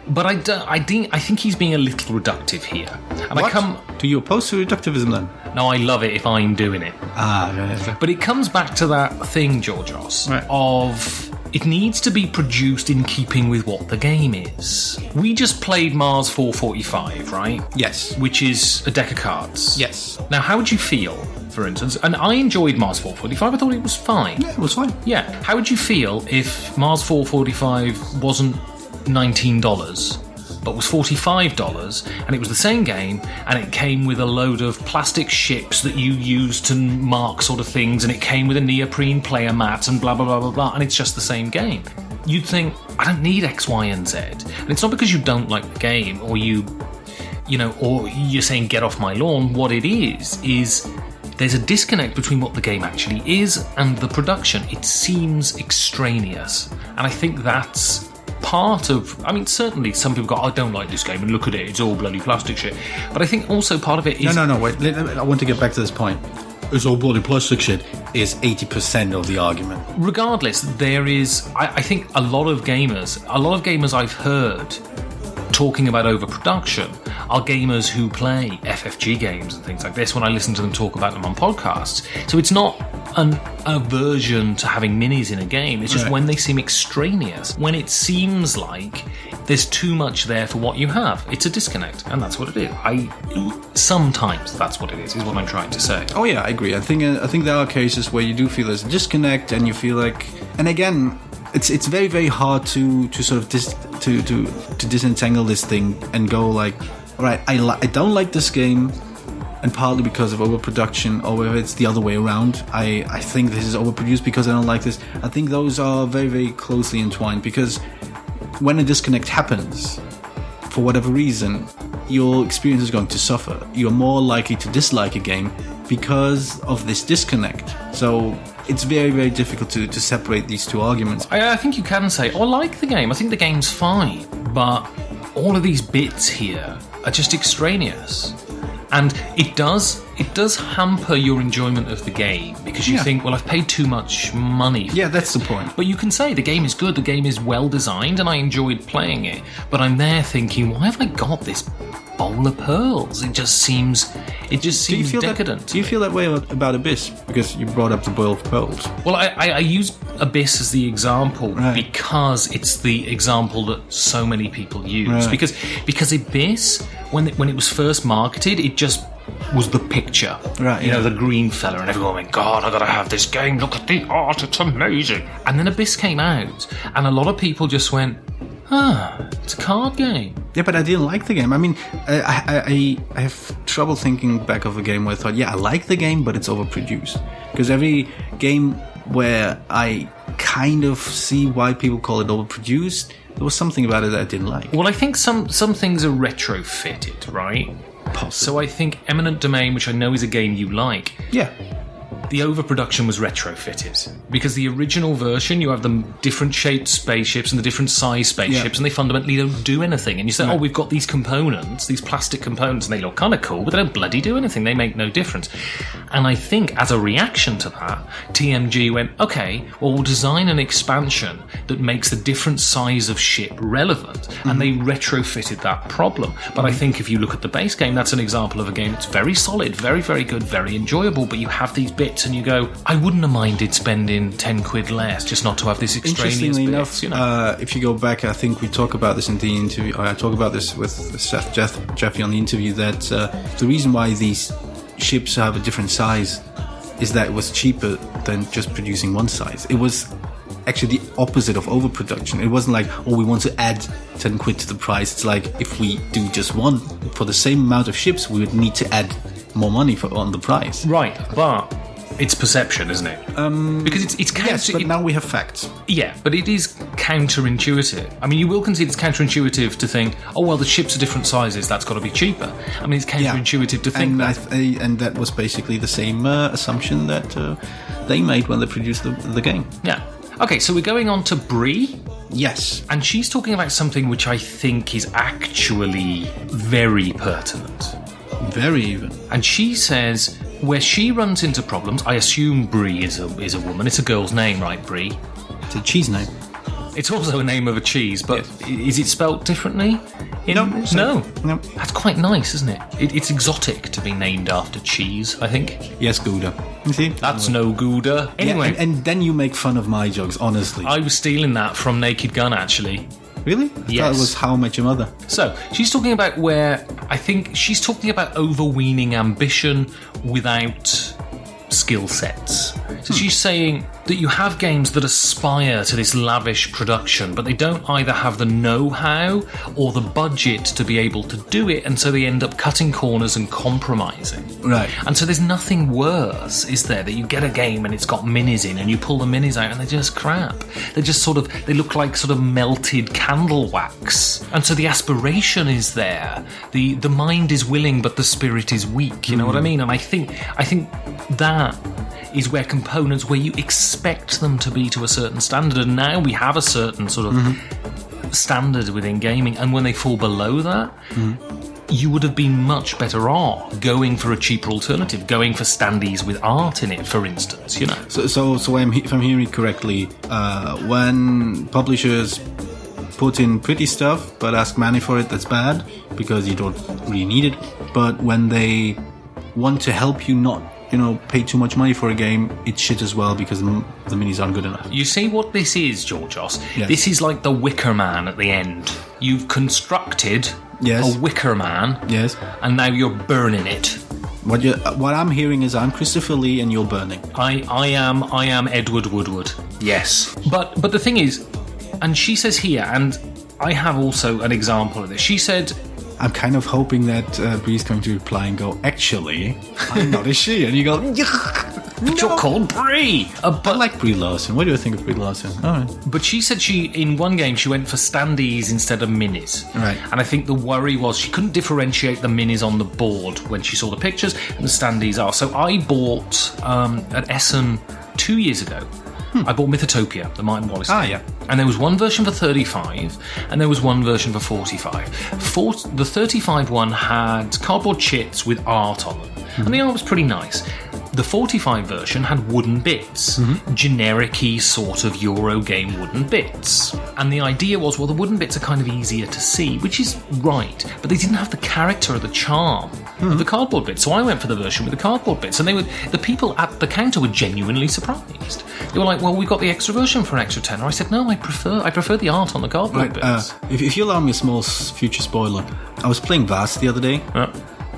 But I think he's being a little reductive here. And what? Do you oppose to reductivism then? No, I love it if I'm doing it. Right. But it comes back to that thing, Georgios, right, of it needs to be produced in keeping with what the game is. We just played Mars 445, right? Yes. Which is a deck of cards. Yes. Now, how would you feel, for instance, and I enjoyed Mars 445, I thought it was fine. Yeah, it was fine. Yeah. How would you feel if Mars 445 wasn't $19, but was $45, and it was the same game, and it came with a load of plastic ships that you use to mark sort of things, and it came with a neoprene player mat, and blah, blah, blah, blah, blah, and it's just the same game? You'd think, I don't need X, Y, and Z. And it's not because you don't like the game, or or you're saying get off my lawn. What it is there's a disconnect between what the game actually is and the production. It seems extraneous. And I think that's part of, certainly some people go, I don't like this game, and look at it, it's all bloody plastic shit. But I think also part of it is... No, wait, I want to get back to this point. It's all bloody plastic shit is 80% of the argument. Regardless, there is, I think a lot of gamers I've heard talking about overproduction are gamers who play FFG games and things like this when I listen to them talk about them on podcasts. So it's not an aversion to having minis in a game, it's just when they seem extraneous, when it seems like there's too much there for what you have. It's a disconnect, and that's what it is. Sometimes that's what it is what I'm trying to say. Oh yeah, I agree. I think there are cases where you do feel there's a disconnect, and you feel like, and again, it's very, very hard to sort of to disentangle this thing and go like, all right, I don't like this game, and partly because of overproduction, or whether it's the other way around, I think this is overproduced because I don't like this. I think those are very, very closely entwined, because when a disconnect happens, for whatever reason, your experience is going to suffer. You're more likely to dislike a game because of this disconnect. So it's very, very difficult to separate these two arguments. I think you can say, I like the game, I think the game's fine, but all of these bits here are just extraneous. And it does hamper your enjoyment of the game, because you think, well, I've paid too much money for that's the point. But you can say the game is good, the game is well designed, and I enjoyed playing it. But I'm there thinking, why have I got this bowl of pearls? It just seems decadent. Do you feel that way about Abyss? Because you brought up the bowl of pearls. Well, I use Abyss as the example because it's the example that so many people use. Because Abyss, when it was first marketed, it just was the picture. The green fella, and everyone went, God, I gotta have this game, look at the art, it's amazing. And then Abyss came out, and a lot of people just went, it's a card game. Yeah, but I didn't like the game. I have trouble thinking back of a game where I thought, I like the game, but it's overproduced. Because every game where I kind of see why people call it overproduced, there was something about it that I didn't like. Well, I think some things are retrofitted, right? Possibly. So I think Eminent Domain, which I know is a game you like, Yeah. the overproduction was retrofitted. Because the original version, you have the different shaped spaceships and the different size spaceships, and they fundamentally don't do anything. And you say, we've got these components, these plastic components, and they look kind of cool, but they don't bloody do anything. They make no difference. And I think as a reaction to that, TMG went, okay, well, we'll design an expansion that makes the different size of ship relevant. And they retrofitted that problem. But I think if you look at the base game, that's an example of a game that's very solid, very, very good, very enjoyable, but you have these bits and you go, I wouldn't have minded spending 10 quid less just not to have this extraneous Interestingly bits, enough, if you go back, I think we talk about this in the interview. I talk about this with Seth Jeffy on the interview, that the reason why these ships have a different size is that it was cheaper than just producing one size. It was actually the opposite of overproduction. It wasn't like, oh, we want to add 10 quid to the price. It's like, if we do just one for the same amount of ships, we would need to add more money on the price. Right, but it's perception, isn't it? Because it's counter. Yes, but now we have facts. Yeah, but it is counterintuitive. I mean, you will concede it's counterintuitive to think, oh, well, the ships are different sizes, that's got to be cheaper. I mean, it's counterintuitive to think that. And that was basically the same assumption that they made when they produced the game. Yeah. Okay, so we're going on to Brie. Yes. And she's talking about something which I think is actually very pertinent. Very even. And she says, where she runs into problems, I assume Brie is a woman. It's a girl's name, right, Brie? It's a cheese name. It's also a name of a cheese, but is it spelt differently? No. No. That's quite nice, isn't it? It's exotic to be named after cheese, I think. Yes, Gouda. You see? That's no Gouda. Anyway. Yeah, and then you make fun of my jokes, honestly. I was stealing that from Naked Gun, actually. Really? Yes. That was How I Met Your Mother. So, she's talking about where, I think, she's talking about overweening ambition without skill sets. So she's saying that you have games that aspire to this lavish production, but they don't either have the know-how or the budget to be able to do it, and so they end up cutting corners and compromising. Right. And so there's nothing worse, is there, that you get a game and it's got minis in, and you pull the minis out and they're just crap. They're just they look like sort of melted candle wax. And so the aspiration is there. The mind is willing, but the spirit is weak. You know what I mean? And I think that is where components, where you expect them to be to a certain standard, and now we have a certain sort of standard within gaming, and when they fall below that, you would have been much better off going for a cheaper alternative, going for standees with art in it, for instance, you know. So if I'm hearing it correctly, when publishers put in pretty stuff but ask money for it, that's bad because you don't really need it. But when they want to help you not pay too much money for a game, it's shit as well because the minis aren't good enough. You see what this is, Georgios? Yes. This is like the Wicker Man at the end. You've constructed a Wicker Man, and now you're burning it. What I'm hearing is I'm Christopher Lee and you're burning. I am Edward Woodward. Yes. But the thing is, and she says here, and I have also an example of this. She said, I'm kind of hoping that Brie's going to reply and go, actually, I'm not a she. And you go, but you're called Brie. But I like Brie Larson. What do you think of Brie Larson? All right. But she said in one game, she went for standees instead of minis. Right. And I think the worry was she couldn't differentiate the minis on the board when she saw the pictures, and the standees are. So I bought at Essen 2 years ago, I bought Mythotopia, the Martin Wallace game. Yeah. And there was one version for 35, and there was one version for 45. The 35 one had cardboard chits with art on them, and the art was pretty nice. The 45 version had wooden bits, generic-y sort of Euro game wooden bits. And the idea was, well, the wooden bits are kind of easier to see, which is right, but they didn't have the character or the charm of the cardboard bits. So I went for the version with the cardboard bits, and the people at the counter were genuinely surprised. They were like, well, we got the extra version for an extra tenner. I said, no, I prefer the art on the cardboard bits. If you allow me a small future spoiler, I was playing Vast the other day.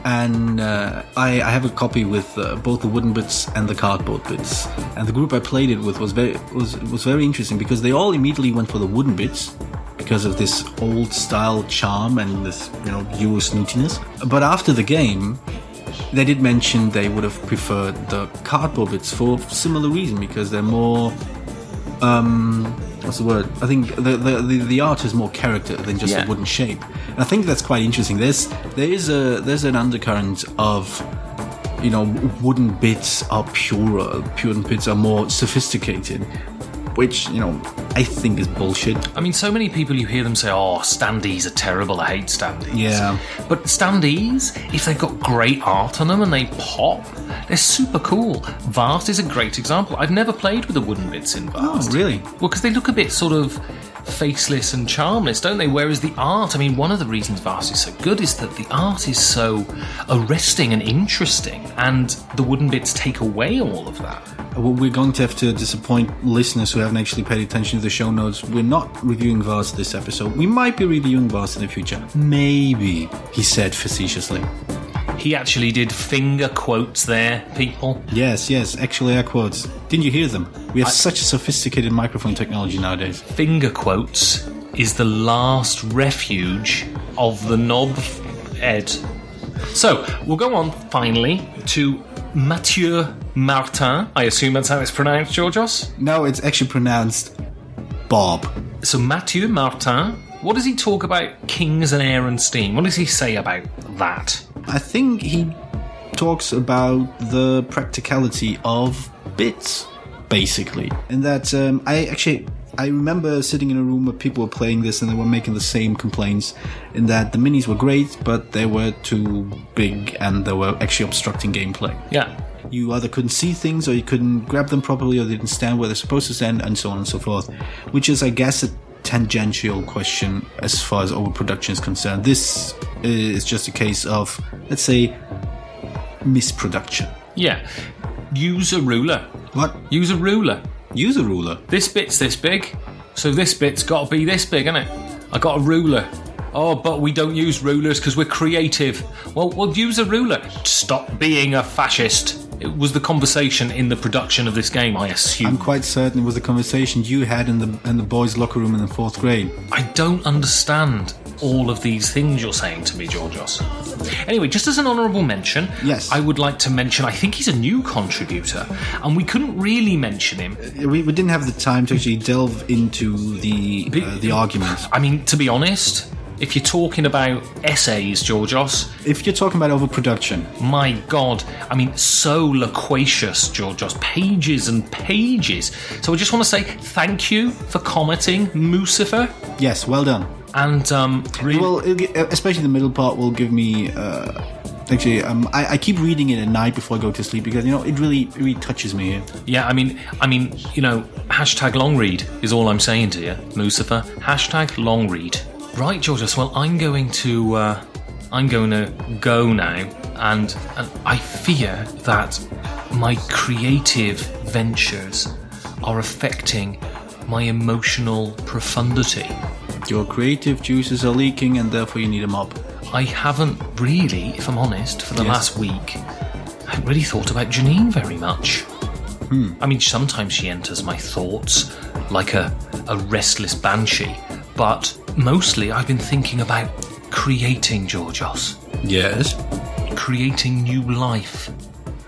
And I have a copy with both the wooden bits and the cardboard bits. And the group I played it with was very interesting because they all immediately went for the wooden bits because of this old style charm and this Euro snootiness. But after the game, they did mention they would have preferred the cardboard bits for similar reason because they're more what's the word? I think the art has more character than just a wooden shape. And I think that's quite interesting. There's an undercurrent of, you know, wooden bits are purer, wooden bits are more sophisticated, which, you know, I think is bullshit. I mean, so many people, you hear them say, oh, standees are terrible, I hate standees. Yeah. But standees, if they've got great art on them and they pop, they're super cool. Vast is a great example. I've never played with the wooden bits in Vast. Oh, really? Well, because they look a bit sort of faceless and charmless, don't they? Whereas the art, I mean, one of the reasons Vast is so good is that the art is so arresting and interesting, and the wooden bits take away all of that. Well, we're going to have to disappoint listeners who haven't actually paid attention to the show notes. We're not reviewing Vast this episode. We might be reviewing Vast in the future. Maybe, he said facetiously. He actually did finger quotes there, people. Yes, actually air quotes. Didn't you hear them? We have such sophisticated microphone technology nowadays. Finger quotes is the last refuge of the knob Ed. So, we'll go on, finally, to Mathieu Martin. I assume that's how it's pronounced, Georgios? No, it's actually pronounced Bob. So, Mathieu Martin, what does he talk about kings and air and steam? What does he say about that? I think he talks about the practicality of bits, basically. And that, I remember sitting in a room where people were playing this and they were making the same complaints, in that the minis were great, but they were too big and they were actually obstructing gameplay. Yeah. You either couldn't see things, or you couldn't grab them properly, or they didn't stand where they're supposed to stand, and so on and so forth. Which is, I guess, a tangential question as far as overproduction is concerned. This is just a case of, let's say, misproduction. Yeah. Use a ruler. What? Use a ruler. Use a ruler? This bit's this big, so this bit's got to be this big, innit? I got a ruler. Oh, but we don't use rulers because we're creative. Well, we'll use a ruler. Stop being a fascist. It was the conversation in the production of this game, I assume. I'm quite certain it was the conversation you had in the boys' locker room in the 4th grade. I don't understand all of these things you're saying to me, Georgios. Anyway, just as an honourable mention, yes, I would like to mention, I think he's a new contributor, and we couldn't really mention him. We didn't have the time to actually delve into the arguments. I mean, to be honest, if you're talking about essays, Georgios... If you're talking about overproduction... My God. I mean, so loquacious, Georgios. Pages and pages. So I just want to say thank you for commenting, Lucifer. Yes, well done. And, really... Well, especially the middle part will give me... Actually, I keep reading it at night before I go to sleep because, you know, it really touches me here. Yeah, I mean, you know, hashtag long read is all I'm saying to you, Lucifer. Hashtag long read. Right, Georgios. Well, I'm going to go now, and I fear that my creative ventures are affecting my emotional profundity. Your creative juices are leaking, and therefore you need a mop. I haven't really, if I'm honest, for the last week, I haven't really thought about Janine very much. I mean, sometimes she enters my thoughts like a restless banshee, but mostly I've been thinking about creating, Georgios. Yes? Creating new life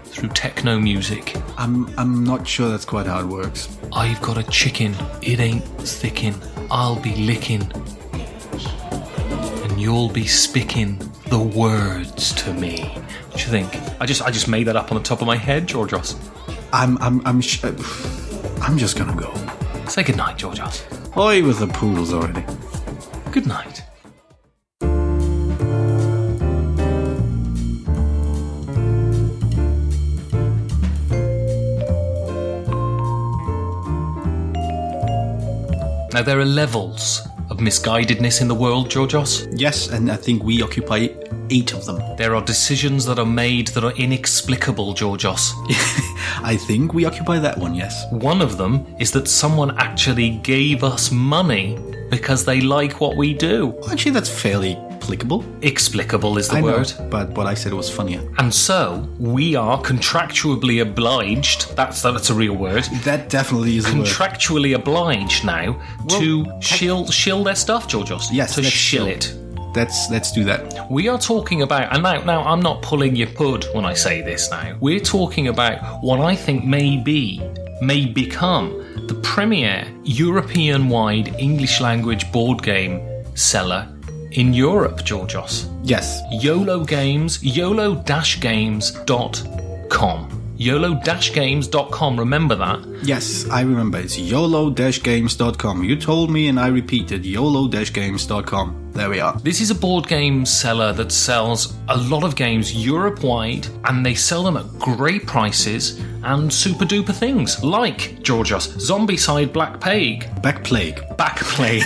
through techno music. I'm not sure that's quite how it works. I've got a chicken, it ain't sticking, I'll be licking, and you'll be spicking the words to me. What do you think? I just made that up on the top of my head, Georgios. I'm just gonna go. Say goodnight, Georgios. Oi with the poodles already. Good night. Now, there are levels of misguidedness in the world, Georgios. Yes, and I think we occupy 8 of them. There are decisions that are made that are inexplicable, Georgios. I think we occupy that one, yes. One of them is that someone actually gave us money because they like what we do. Actually, that's fairly applicable. Explicable is the word. Know, but what I said was funnier. And so, we are contractually obliged, that's a real word. That definitely is a word. Contractually obliged now to shill their stuff, Georgios. Yes, to shill it. Let's do that. We are talking about, and now I'm not pulling your pud when I say this now. We're talking about what I think may be may become the premier European-wide English-language board game seller in Europe, Georgios. Yes. Yolo-Games, yolo-games.com. YOLO-games.com, remember that? Yes, I remember. It's YOLO-games.com. You told me and I repeated, YOLO-games.com. There we are. This is a board game seller that sells a lot of games Europe-wide, and they sell them at great prices and super-duper things, like, Georgios, Zombicide Black Plague. Back plague. Back Plague.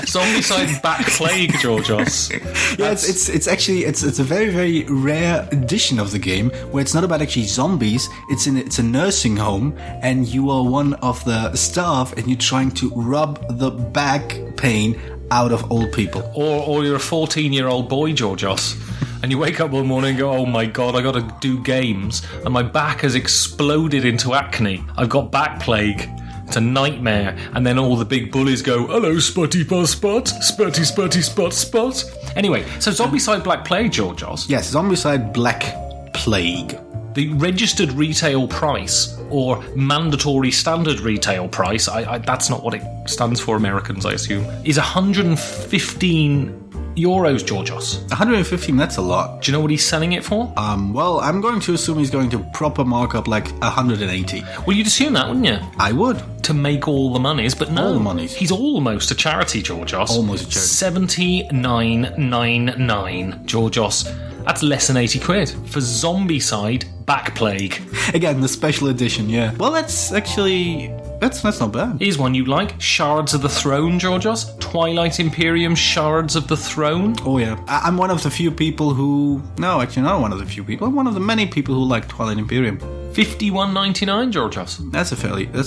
Zombicide Back Plague, Georgios. Yeah, it's actually a very, very rare edition of the game where it's not about actually zombies. It's a nursing home, and you are one of the staff, and you're trying to rub the back pain out of old people. Or you're a 14-year-old boy, Georgios, and you wake up one morning and go, oh my god, I gotta do games, and my back has exploded into acne. I've got back plague. It's a nightmare. And then all the big bullies go, hello, Sputty Buzz Spot, Sputty Sputty Spot Spot. Anyway, so Zombicide Black Plague, Georgios. Yes, Zombicide Black Plague. The registered retail price, or mandatory standard retail price, that's not what it stands for, Americans, I assume, is 115 euros, Georgios. 115, that's a lot. Do you know what he's selling it for? Well, I'm going to assume he's going to proper mark up like 180. Well, you'd assume that, wouldn't you? I would. To make all the monies, but no. All the monies. He's almost a charity, Georgios. Almost a charity. 79.99, Georgios. That's less than 80 quid for Zombicide Back Plague. Again, the special edition, yeah. Well, that's actually... That's not bad. Here's one you like. Shards of the Throne, Georgios. Twilight Imperium Shards of the Throne. Oh, yeah. I'm one of the few people who... No, actually not one of the few people. I'm one of the many people who like Twilight Imperium. $51.99, Georgios. That's a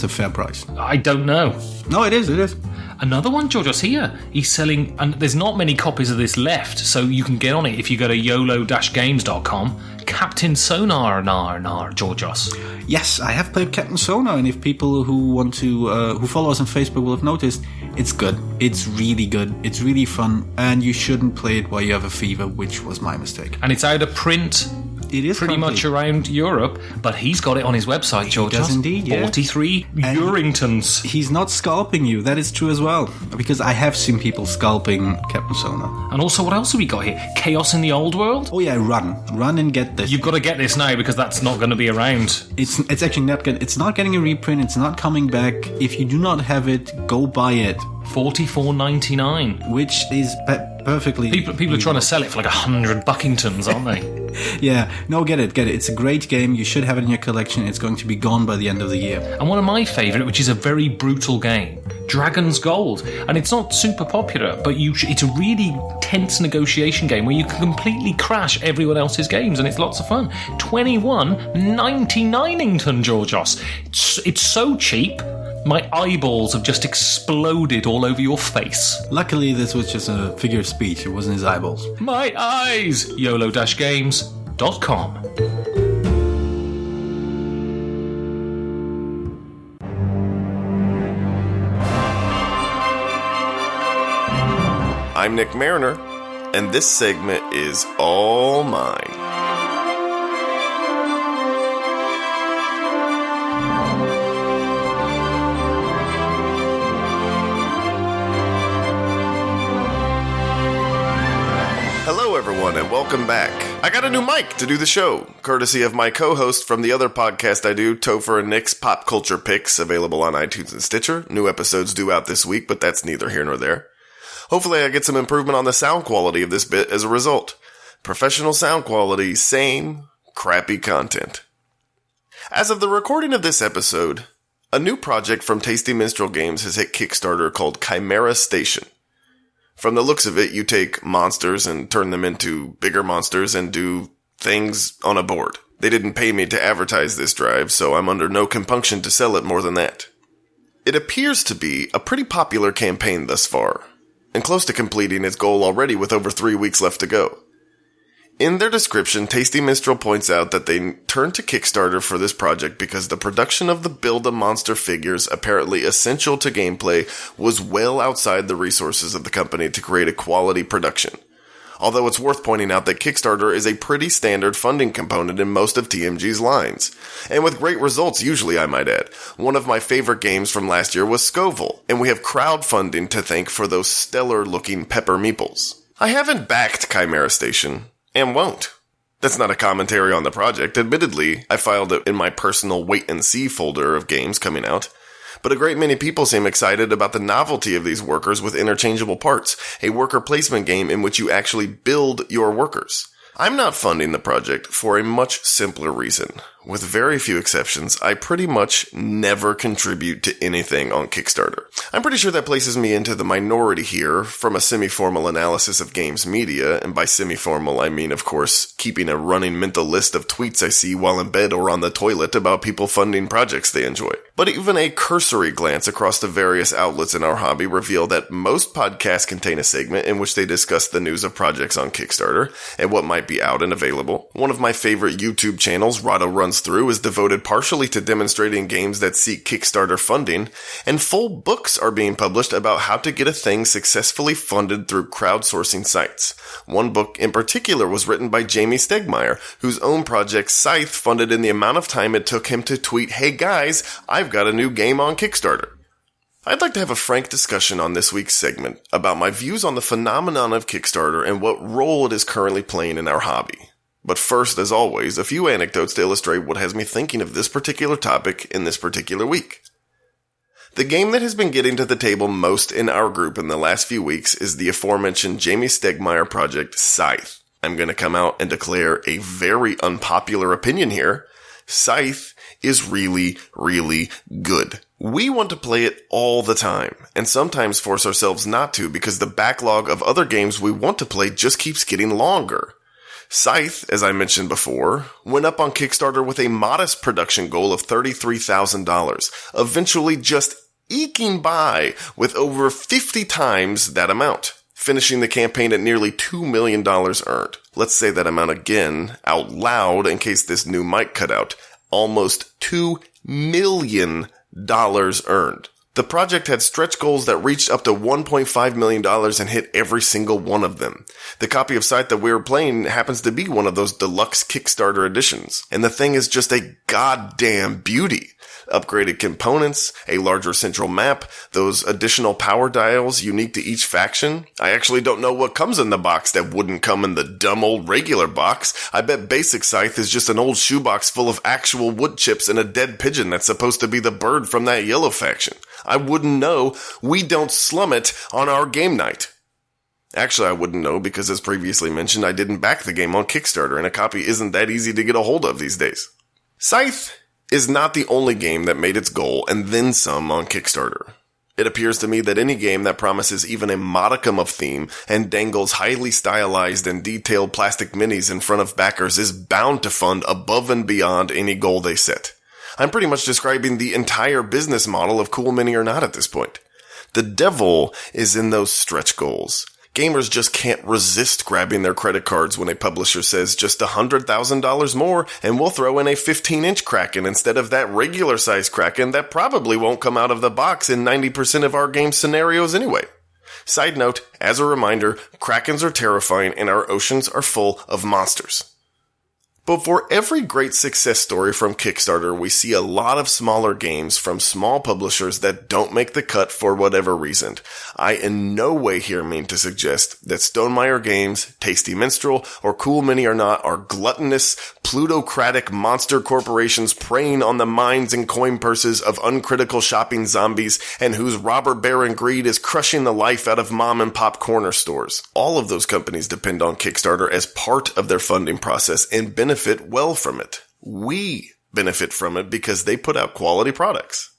fair price. I don't know. No, it is. Another one, Georgios, here. He's selling, and there's not many copies of this left, so you can get on it if you go to YOLO-games.com. Captain Sonar, Georgios. Yes, I have played Captain Sonar, and if people who want to, who follow us on Facebook will have noticed, it's good. It's really good. It's really fun, and you shouldn't play it while you have a fever, which was my mistake. And it's out of print. It is pretty much around Europe, but he's got it on his website, George. He does indeed, yeah. 43 Uringtons. He's not scalping you. That is true as well, because I have seen people scalping Captain Sonar. And also, what else have we got here? Chaos in the Old World? Oh yeah, run and get this. You've got to get this now because that's not going to be around. It's actually not it's not getting a reprint. It's not coming back. If you do not have it, go buy it. $44.99, which is perfectly. People are trying to sell it for like 100 Buckingtons, aren't they? Yeah, no, get it. It's a great game. You should have it in your collection. It's going to be gone by the end of the year. And one of my favourite, which is a very brutal game, Dragon's Gold, and it's not super popular, but it's a really tense negotiation game where you can completely crash everyone else's games, and it's lots of fun. $21.99, Georgios. It's so cheap. My eyeballs have just exploded all over your face. Luckily, this was just a figure of speech. It wasn't his eyeballs. My eyes! YOLO-games.com. I'm Nick Mariner, and this segment is all mine. Hello, everyone, and welcome back. I got a new mic to do the show, courtesy of my co-host from the other podcast I do, Topher and Nick's Pop Culture Picks, available on iTunes and Stitcher. New episodes due out this week, but that's neither here nor there. Hopefully I get some improvement on the sound quality of this bit as a result. Professional sound quality, same crappy content. As of the recording of this episode, a new project from Tasty Minstrel Games has hit Kickstarter called Chimera Station. From the looks of it, you take monsters and turn them into bigger monsters and do things on a board. They didn't pay me to advertise this drive, so I'm under no compunction to sell it more than that. It appears to be a pretty popular campaign thus far, and close to completing its goal already with over 3 weeks left to go. In their description, Tasty Minstrel points out that they turned to Kickstarter for this project because the production of the Build-A-Monster figures, apparently essential to gameplay, was well outside the resources of the company to create a quality production. although it's worth pointing out that Kickstarter is a pretty standard funding component in most of TMG's lines. And with great results usually, I might add. One of my favorite games from last year was Scoville, and we have crowdfunding to thank for those stellar-looking pepper meeples. I haven't backed Chimera Station, and won't. That's not a commentary on the project. Admittedly, I filed it in my personal wait-and-see folder of games coming out. But a great many people seem excited about the novelty of these workers with interchangeable parts, a worker placement game in which you actually build your workers. I'm not funding the project for a much simpler reason. With very few exceptions, I pretty much never contribute to anything on Kickstarter. I'm pretty sure that places me into the minority here from a semi-formal analysis of games media, and by semi-formal I mean, of course, keeping a running mental list of tweets I see while in bed or on the toilet about people funding projects they enjoy. But even a cursory glance across the various outlets in our hobby reveal that most podcasts contain a segment in which they discuss the news of projects on Kickstarter and what might be out and available. One of my favorite YouTube channels, Rado Runs Through, is devoted partially to demonstrating games that seek Kickstarter funding, and full books are being published about how to get a thing successfully funded through crowdsourcing sites. One book in particular was written by Jamie Stegmaier, whose own project Scythe funded in the amount of time it took him to tweet, "Hey guys, I've got a new game on Kickstarter." I'd like to have a frank discussion on this week's segment about my views on the phenomenon of Kickstarter and what role it is currently playing in our hobby. But first, as always, a few anecdotes to illustrate what has me thinking of this particular topic in this particular week. The game that has been getting to the table most in our group in the last few weeks is the aforementioned Jamie Stegmaier project Scythe. I'm going to come out and declare a very unpopular opinion here. Scythe is really, really good. We want to play it all the time, and sometimes force ourselves not to because the backlog of other games we want to play just keeps getting longer. Scythe, as I mentioned before, went up on Kickstarter with a modest production goal of $33,000, eventually just eking by with over 50 times that amount, finishing the campaign at nearly $2 million earned. Let's say that amount again, out loud, in case this new mic cut out. Almost $2 million earned. The project had stretch goals that reached up to $1.5 million and hit every single one of them. The copy of Scythe that we were playing happens to be one of those deluxe Kickstarter editions. And the thing is just a goddamn beauty. Upgraded components, a larger central map, those additional power dials unique to each faction. I actually don't know what comes in the box that wouldn't come in the dumb old regular box. I bet basic Scythe is just an old shoebox full of actual wood chips and a dead pigeon that's supposed to be the bird from that yellow faction. I wouldn't know. We don't slum it on our game night. Actually, I wouldn't know because, as previously mentioned, I didn't back the game on Kickstarter, and a copy isn't that easy to get a hold of these days. Scythe is not the only game that made its goal and then some on Kickstarter. It appears to me that any game that promises even a modicum of theme and dangles highly stylized and detailed plastic minis in front of backers is bound to fund above and beyond any goal they set. I'm pretty much describing the entire business model of Cool Mini or Not at this point. The devil is in those stretch goals. Gamers just can't resist grabbing their credit cards when a publisher says just $100,000 more and we'll throw in a 15-inch Kraken instead of that regular-size Kraken that probably won't come out of the box in 90% of our game scenarios anyway. Side note, as a reminder, Krakens are terrifying and our oceans are full of monsters. But for every great success story from Kickstarter, we see a lot of smaller games from small publishers that don't make the cut for whatever reason. I in no way here mean to suggest that Stonemaier Games, Tasty Minstrel, or Cool Mini or Not are gluttonous, plutocratic monster corporations preying on the minds and coin purses of uncritical shopping zombies and whose robber baron greed is crushing the life out of mom and pop corner stores. All of those companies depend on Kickstarter as part of their funding process and benefit well from it. We benefit from it because they put out quality products.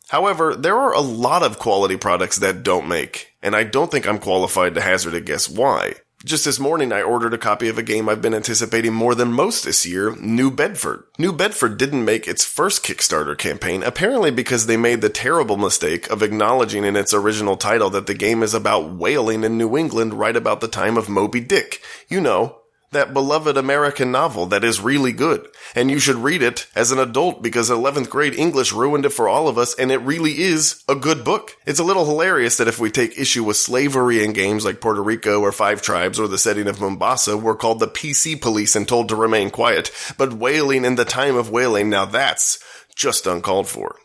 However, there are a lot of quality products that don't make, and I don't think I'm qualified to hazard a guess why. Just this morning, I ordered a copy of a game I've been anticipating more than most this year, New Bedford. New Bedford didn't make its first Kickstarter campaign, apparently because they made the terrible mistake of acknowledging in its original title that the game is about whaling in New England right about the time of Moby Dick. You know, That beloved American novel that is really good. And you should read it as an adult because 11th grade English ruined it for all of us, and it really is a good book. It's a little hilarious that if we take issue with slavery in games like Puerto Rico or Five Tribes or the setting of Mombasa, we're called the PC police and told to remain quiet. But whaling in the time of whaling, now that's just uncalled for.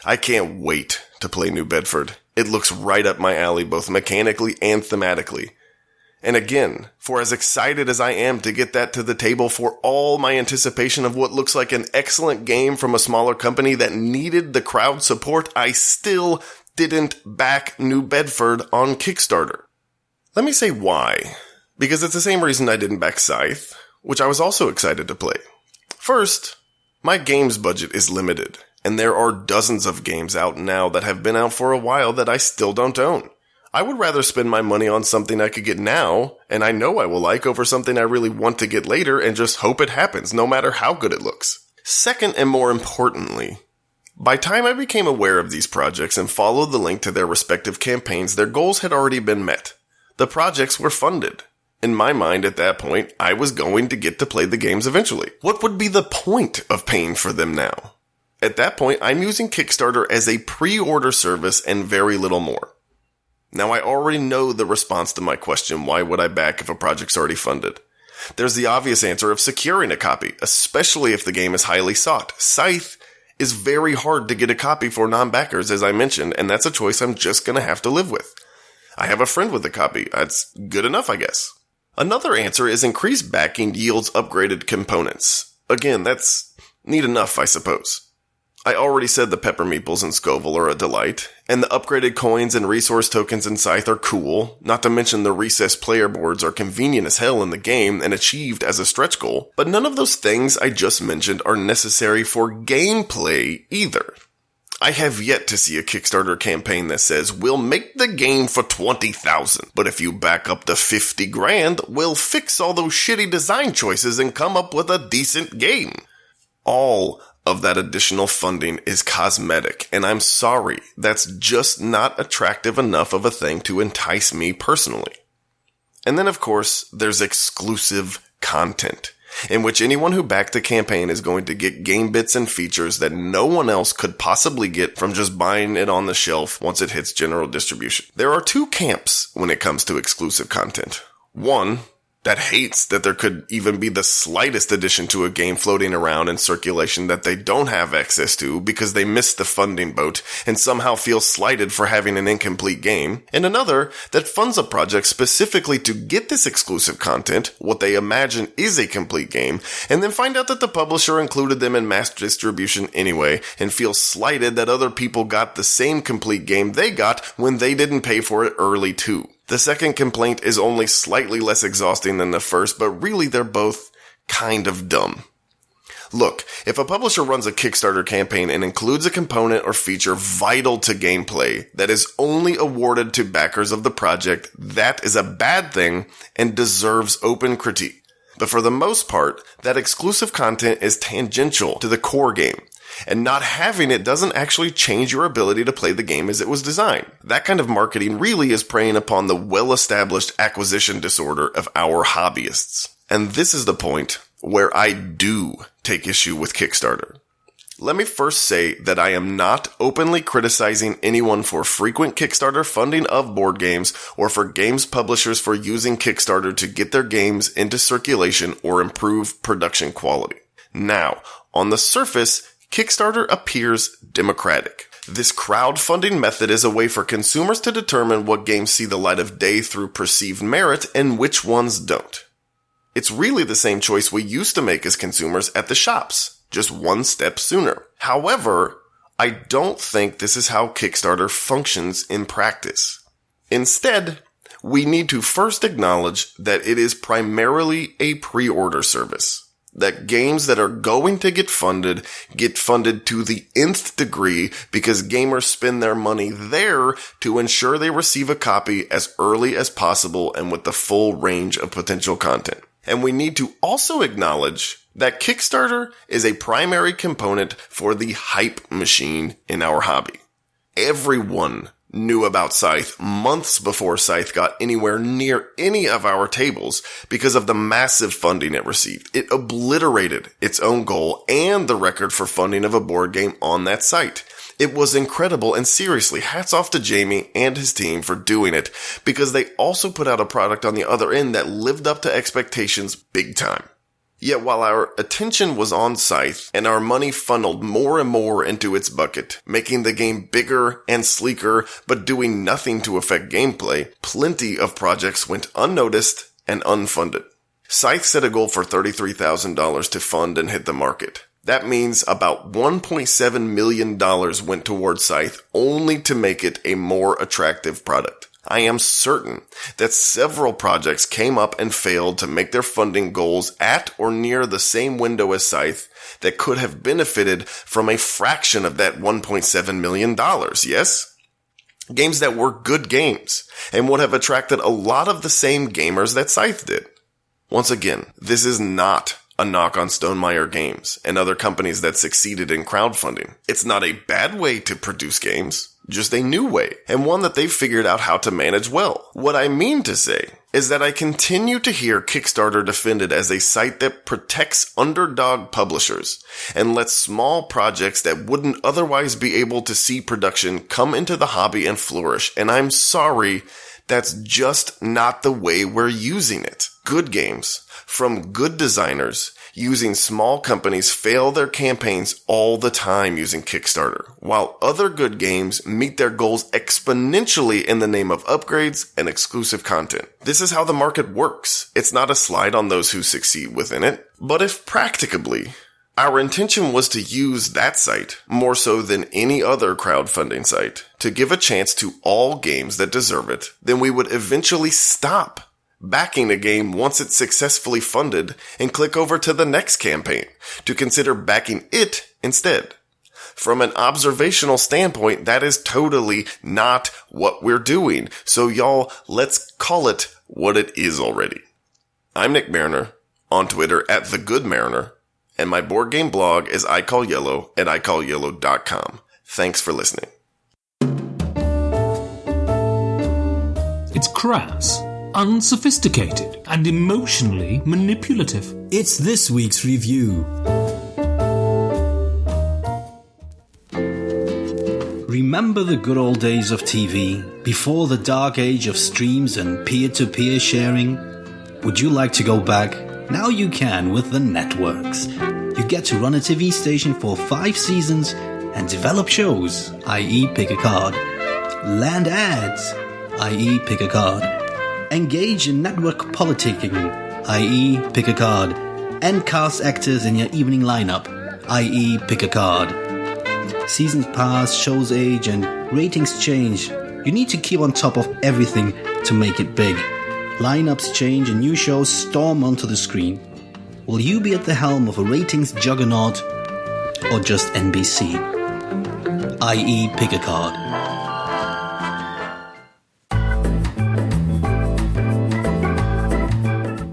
I can't wait to play New Bedford. It looks right up my alley both mechanically and thematically. And again, for as excited as I am to get that to the table, for all my anticipation of what looks like an excellent game from a smaller company that needed the crowd support, I still didn't back New Bedford on Kickstarter. Let me say why. Because it's the same reason I didn't back Scythe, which I was also excited to play. First, my games budget is limited, and there are dozens of games out now that have been out for a while that I still don't own. I would rather spend my money on something I could get now, and I know I will like, over something I really want to get later and just hope it happens, no matter how good it looks. Second, and more importantly, by time I became aware of these projects and followed the link to their respective campaigns, their goals had already been met. The projects were funded. In my mind, at that point, I was going to get to play the games eventually. What would be the point of paying for them now? At that point, I'm using Kickstarter as a pre-order service and very little more. Now, I already know the response to my question, why would I back if a project's already funded? There's the obvious answer of securing a copy, especially if the game is highly sought. Scythe is very hard to get a copy for non-backers, as I mentioned, and that's a choice I'm just going to have to live with. I have a friend with a copy. That's good enough, I guess. Another answer is increased backing yields upgraded components. Again, that's neat enough, I suppose. I already said the pepper meeples in Scoville are a delight, and the upgraded coins and resource tokens in Scythe are cool, not to mention the recessed player boards are convenient as hell in the game and achieved as a stretch goal, but none of those things I just mentioned are necessary for gameplay either. I have yet to see a Kickstarter campaign that says, we'll make the game for $20,000, but if you back up to $50,000, we'll fix all those shitty design choices and come up with a decent game. All of that additional funding is cosmetic, and I'm sorry, that's just not attractive enough of a thing to entice me personally. And then, of course, there's exclusive content, in which anyone who backed the campaign is going to get game bits and features that no one else could possibly get from just buying it on the shelf once it hits general distribution. There are two camps when it comes to exclusive content. One that hates that there could even be the slightest addition to a game floating around in circulation that they don't have access to because they missed the funding boat and somehow feel slighted for having an incomplete game, and another that funds a project specifically to get this exclusive content, what they imagine is a complete game, and then find out that the publisher included them in mass distribution anyway and feel slighted that other people got the same complete game they got when they didn't pay for it early too. The second complaint is only slightly less exhausting than the first, but really they're both kind of dumb. Look, if a publisher runs a Kickstarter campaign and includes a component or feature vital to gameplay that is only awarded to backers of the project, that is a bad thing and deserves open critique. But for the most part, that exclusive content is tangential to the core game. And not having it doesn't actually change your ability to play the game as it was designed. That kind of marketing really is preying upon the well-established acquisition disorder of our hobbyists. And this is the point where I do take issue with Kickstarter. Let me first say that I am not openly criticizing anyone for frequent Kickstarter funding of board games or for games publishers for using Kickstarter to get their games into circulation or improve production quality. Now, on the surface, Kickstarter appears democratic. This crowdfunding method is a way for consumers to determine what games see the light of day through perceived merit and which ones don't. It's really the same choice we used to make as consumers at the shops, just one step sooner. However, I don't think this is how Kickstarter functions in practice. Instead, we need to first acknowledge that it is primarily a pre-order service. That games that are going to get funded to the nth degree because gamers spend their money there to ensure they receive a copy as early as possible and with the full range of potential content. And we need to also acknowledge that Kickstarter is a primary component for the hype machine in our hobby. Everyone knew about Scythe months before Scythe got anywhere near any of our tables because of the massive funding it received. It obliterated its own goal and the record for funding of a board game on that site. It was incredible, and seriously, hats off to Jamie and his team for doing it, because they also put out a product on the other end that lived up to expectations big time. Yet while our attention was on Scythe and our money funneled more and more into its bucket, making the game bigger and sleeker but doing nothing to affect gameplay, plenty of projects went unnoticed and unfunded. Scythe set a goal for $33,000 to fund and hit the market. That means about $1.7 million went towards Scythe only to make it a more attractive product. I am certain that several projects came up and failed to make their funding goals at or near the same window as Scythe that could have benefited from a fraction of that $1.7 million, yes? Games that were good games and would have attracted a lot of the same gamers that Scythe did. Once again, this is not a knock on Stonemaier Games and other companies that succeeded in crowdfunding. It's not a bad way to produce games, just a new way, and one that they've figured out how to manage well. What I mean to say is that I continue to hear Kickstarter defended as a site that protects underdog publishers and lets small projects that wouldn't otherwise be able to see production come into the hobby and flourish, and I'm sorry, that's just not the way we're using it. Good games from good designers using small companies fail their campaigns all the time using Kickstarter, while other good games meet their goals exponentially in the name of upgrades and exclusive content. This is how the market works. It's not a slide on those who succeed within it, but if practicably, our intention was to use that site, more so than any other crowdfunding site, to give a chance to all games that deserve it, then we would eventually stop backing a game once it's successfully funded and click over to the next campaign to consider backing it instead. From an observational standpoint, that is totally not what we're doing. So y'all, let's call it what it is already. I'm Nick Mariner, on Twitter at @TheGoodMariner, and my board game blog is I Call Yellow at ICallYellow.com. Thanks for listening. It's crass, unsophisticated, and emotionally manipulative. It's this week's review. Remember the good old days of TV, before the dark age of streams and peer-to-peer sharing? Would you like to go back? Now you can with the Networks. You get to run a TV station for 5 seasons and develop shows, i.e. pick a card. Land ads, i.e. pick a card. Engage in network politicking, i.e. pick a card. And cast actors in your evening lineup, i.e. pick a card. Seasons pass, shows age, and ratings change. You need to keep on top of everything to make it big. Lineups change and new shows storm onto the screen. Will you be at the helm of a ratings juggernaut or just NBC? i.e. pick a card.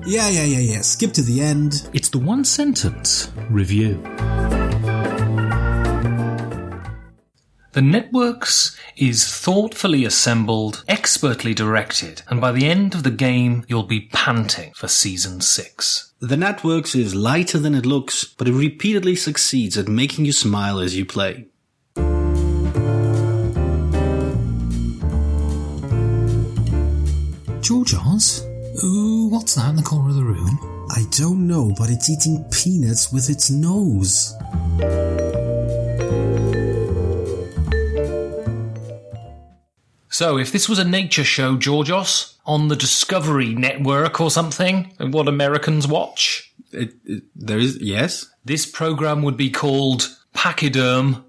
Yeah. Skip to the end. It's the one sentence review. The Networks is thoughtfully assembled, expertly directed, and by the end of the game, you'll be panting for Season 6. The Networks is lighter than it looks, but it repeatedly succeeds at making you smile as you play. Georgios? Ooh, what's that in the corner of the room? I don't know, but it's eating peanuts with its nose. So, if this was a nature show, Georgios, on the Discovery Network or something, what Americans watch, There is, yes? this program would be called Pachyderm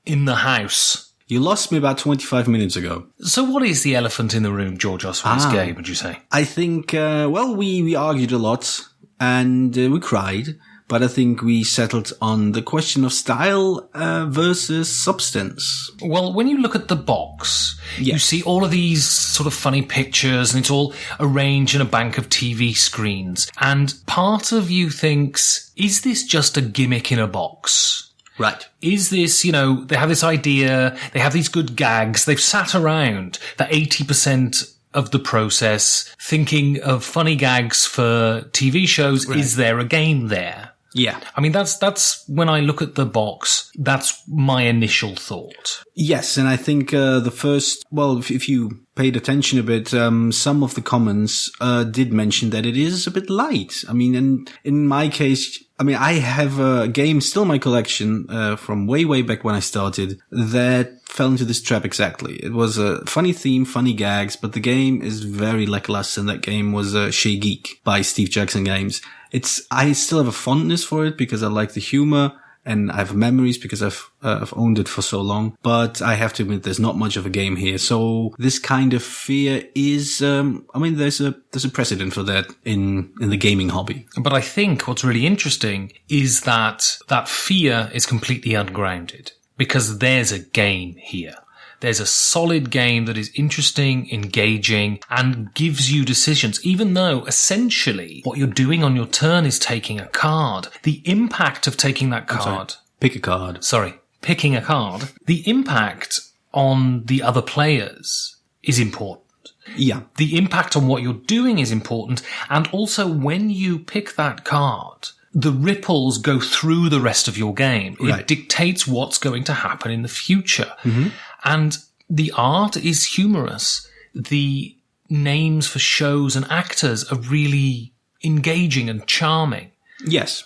in the House. You lost me about 25 minutes ago. So what is the elephant in the room, Georgios, for this game, would you say? I think, we argued a lot and we cried, but I think we settled on the question of style versus substance. Well, when you look at the box, you see all of these sort of funny pictures and it's all arranged in a bank of TV screens. And part of you thinks, is this just a gimmick in a box? Right. Is this, they have this idea, they have these good gags, they've sat around for 80% of the process thinking of funny gags for TV shows. Right. Is there a game there? Yeah. I mean, that's when I look at the box, that's my initial thought. Yes, and I think if you paid attention a bit, some of the comments did mention that it is a bit light. I mean, and in my case, I have a game still in my collection from way back when I started that fell into this trap exactly. It was a funny theme, funny gags, but the game is very lackluster, and that game was Shea Geek by Steve Jackson Games. I still have a fondness for it because I like the humor, and I have memories because I've owned it for so long. But I have to admit, there's not much of a game here. So this kind of fear is, there's a precedent for that in the gaming hobby. But I think what's really interesting is that fear is completely ungrounded because there's a game here. There's a solid game that is interesting, engaging, and gives you decisions, even though essentially what you're doing on your turn is taking a card. The impact of taking that card... Pick a card. Picking a card. The impact on the other players is important. Yeah. The impact on what you're doing is important, and also when you pick that card... the ripples go through the rest of your game. It dictates what's going to happen in the future. Mm-hmm. And the art is humorous. The names for shows and actors are really engaging and charming. Yes.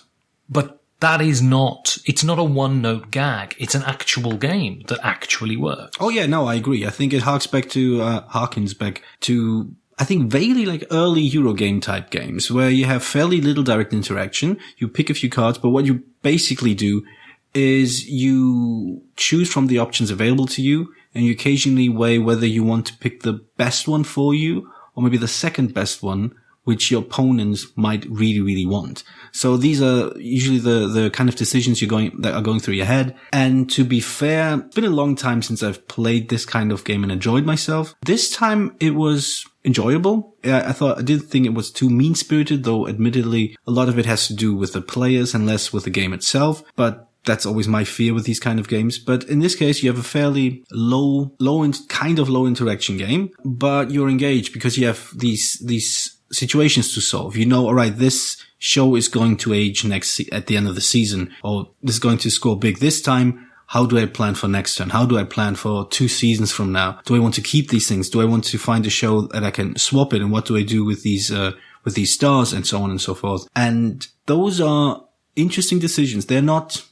But it's not a one-note gag. It's an actual game that actually works. Oh yeah, no, I agree. I think it harkens back to I think vaguely like early Eurogame type games where you have fairly little direct interaction. You pick a few cards, but what you basically do is you choose from the options available to you, and you occasionally weigh whether you want to pick the best one for you or maybe the second best one, which your opponents might really, really want. So these are usually the kind of decisions that are going through your head. And to be fair, it's been a long time since I've played this kind of game and enjoyed myself. This time it was enjoyable. I didn't think it was too mean-spirited, though admittedly a lot of it has to do with the players and less with the game itself. But that's always my fear with these kind of games. But in this case, you have a fairly low interaction game, but you're engaged because you have these situations to solve. All right, this show is going to age at the end of the season, or this is going to score big this time. How do I plan for next turn? How do I plan for 2 seasons from now? Do I want to keep these things? Do I want to find a show that I can swap it? And what do I do with these stars, and so on and so forth? And those are interesting decisions. They're not,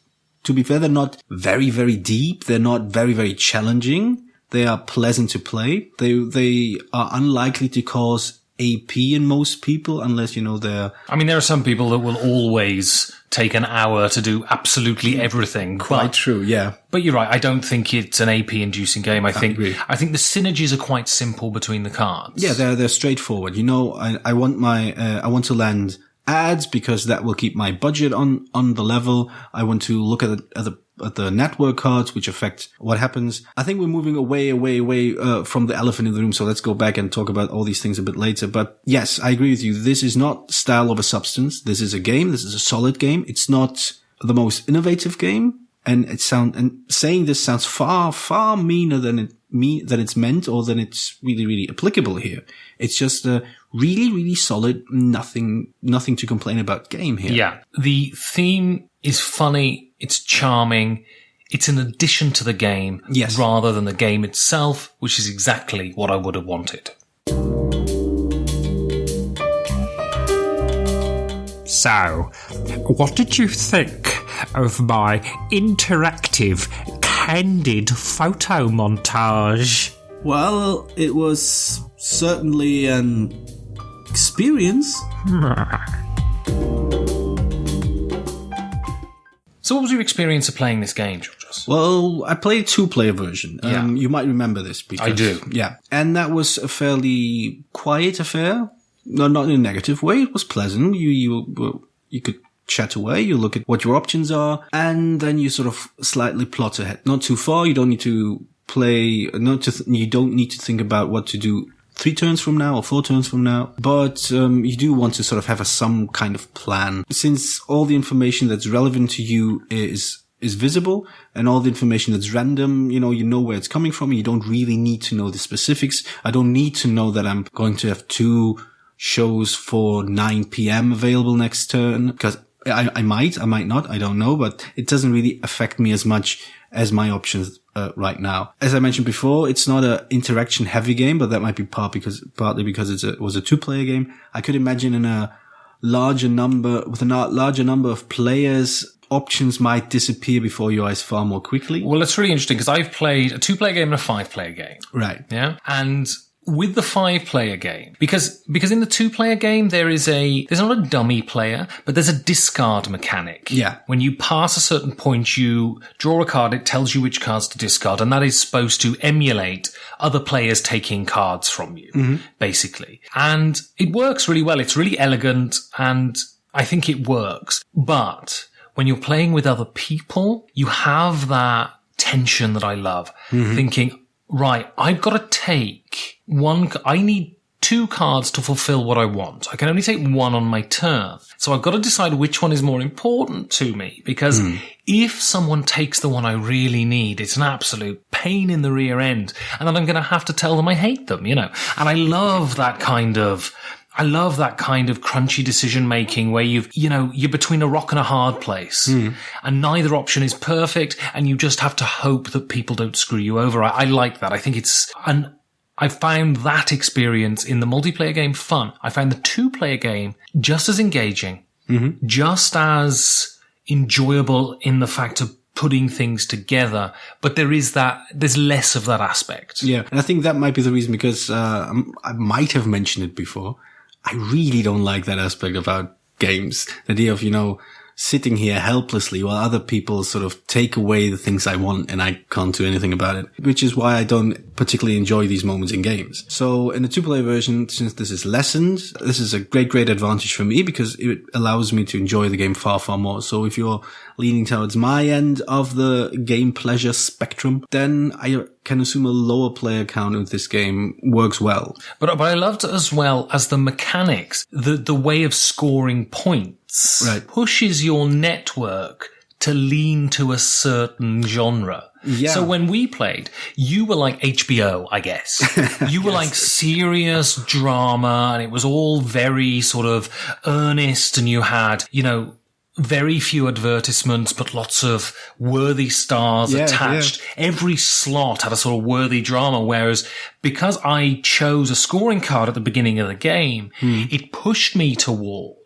to be fair, they're not very, very deep. They're not very, very challenging. They are pleasant to play. They are unlikely to cause AP in most people, unless, they're... there are some people that will always take an hour to do absolutely everything. Quite true, yeah. But you're right, I don't think it's an AP-inducing game. I think the synergies are quite simple between the cards. Yeah, they're straightforward. I want to land ads because that will keep my budget on the level. I want to look at the network cards, which affect what happens. I think we're moving away from the elephant in the room, so let's go back and talk about all these things a bit later. But yes, I agree with you. This is not style over substance. This is a game. This is a solid game. It's not the most innovative game, and saying this sounds far, far meaner than it's meant, or than it's really, really applicable here. It's just a really, really solid, nothing to complain about game here. Yeah. The theme is funny. It's charming. It's an addition to the game rather than the game itself, which is exactly what I would have wanted. So, what did you think of my interactive, candid photo montage? Well, it was certainly an experience. So what was your experience of playing this game, Georgios? Well, I played a 2-player version. You might remember this. Because, I do. Yeah. And that was a fairly quiet affair. No, not in a negative way. It was pleasant. You could chat away. You look at what your options are, and then you sort of slightly plot ahead. Not too far. You don't need to you don't need to think about what to do 3 turns from now or 4 turns from now, but you do want to sort of have some kind of plan. Since all the information that's relevant to you is is visible, and all the information that's random, you know where it's coming from. You don't really need to know the specifics. I don't need to know that I'm going to have 2 shows for 9 p.m. available next turn, because I might not, I don't know, but it doesn't really affect me as much as my options right now. As I mentioned before, it's not an interaction heavy game, but that might be partly because it was a 2-player game. I could imagine with a larger number of players, options might disappear before your eyes far more quickly. Well, it's really interesting because I've played a 2-player game and a 5-player game. Right. Yeah. And with the 5-player game, because in the 2-player game, there's not a dummy player, but there's a discard mechanic. Yeah. When you pass a certain point, you draw a card, it tells you which cards to discard, and that is supposed to emulate other players taking cards from you, basically. And it works really well. It's really elegant, and I think it works. But when you're playing with other people, you have that tension that I love, thinking, right, I've got to take I need 2 cards to fulfill what I want. I can only take 1 on my turn. So I've got to decide which one is more important to me, because if someone takes the one I really need, it's an absolute pain in the rear end. And then I'm going to have to tell them I hate them, And I love that kind of crunchy decision making where you're between a rock and a hard place and neither option is perfect and you just have to hope that people don't screw you over. I like that. I think I found that experience in the multiplayer game fun. I found the 2-player game just as engaging, just as enjoyable in the fact of putting things together, but there's less of that aspect. Yeah, and I think that might be the reason, because I might have mentioned it before. I really don't like that aspect about games. The idea of, sitting here helplessly while other people sort of take away the things I want and I can't do anything about it, which is why I don't particularly enjoy these moments in games. So in the 2-player version, since this is lessened, this is a great advantage for me because it allows me to enjoy the game far, far more. So if you're leaning towards my end of the game pleasure spectrum, then I can assume a lower player count of this game works well. But I loved it as well as the mechanics, the way of scoring points. Right. Pushes your network to lean to a certain genre. Yeah. So when we played, you were like HBO, I guess. You were like serious drama, and it was all very sort of earnest, and you had, very few advertisements, but lots of worthy stars attached. Yeah. Every slot had a sort of worthy drama, whereas because I chose a scoring card at the beginning of the game, it pushed me towards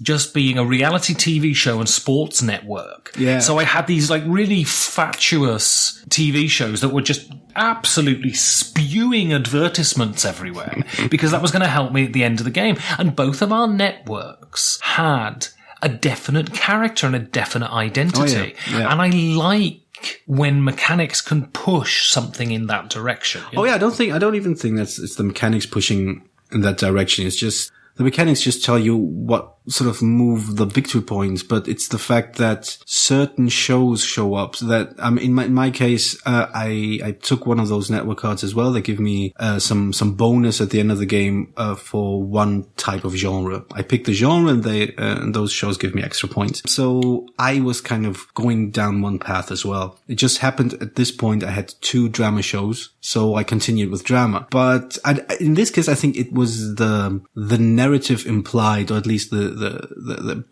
just being a reality TV show and sports network. Yeah. So I had these like really fatuous TV shows that were just absolutely spewing advertisements everywhere because that was going to help me at the end of the game. And both of our networks had a definite character and a definite identity. Oh, yeah. And I like when mechanics can push something in that direction. I don't even think it's the mechanics pushing in that direction. It's just the mechanics just tell you what sort of move the victory points, but it's the fact that certain shows show up. So that in my case, I took one of those network cards as well. They give me some bonus at the end of the game for one type of genre. I picked the genre, and those shows give me extra points. So I was kind of going down one path as well. It just happened at this point I had 2 drama shows, so I continued with drama. But in this case, I think it was the narrative implied, or at least the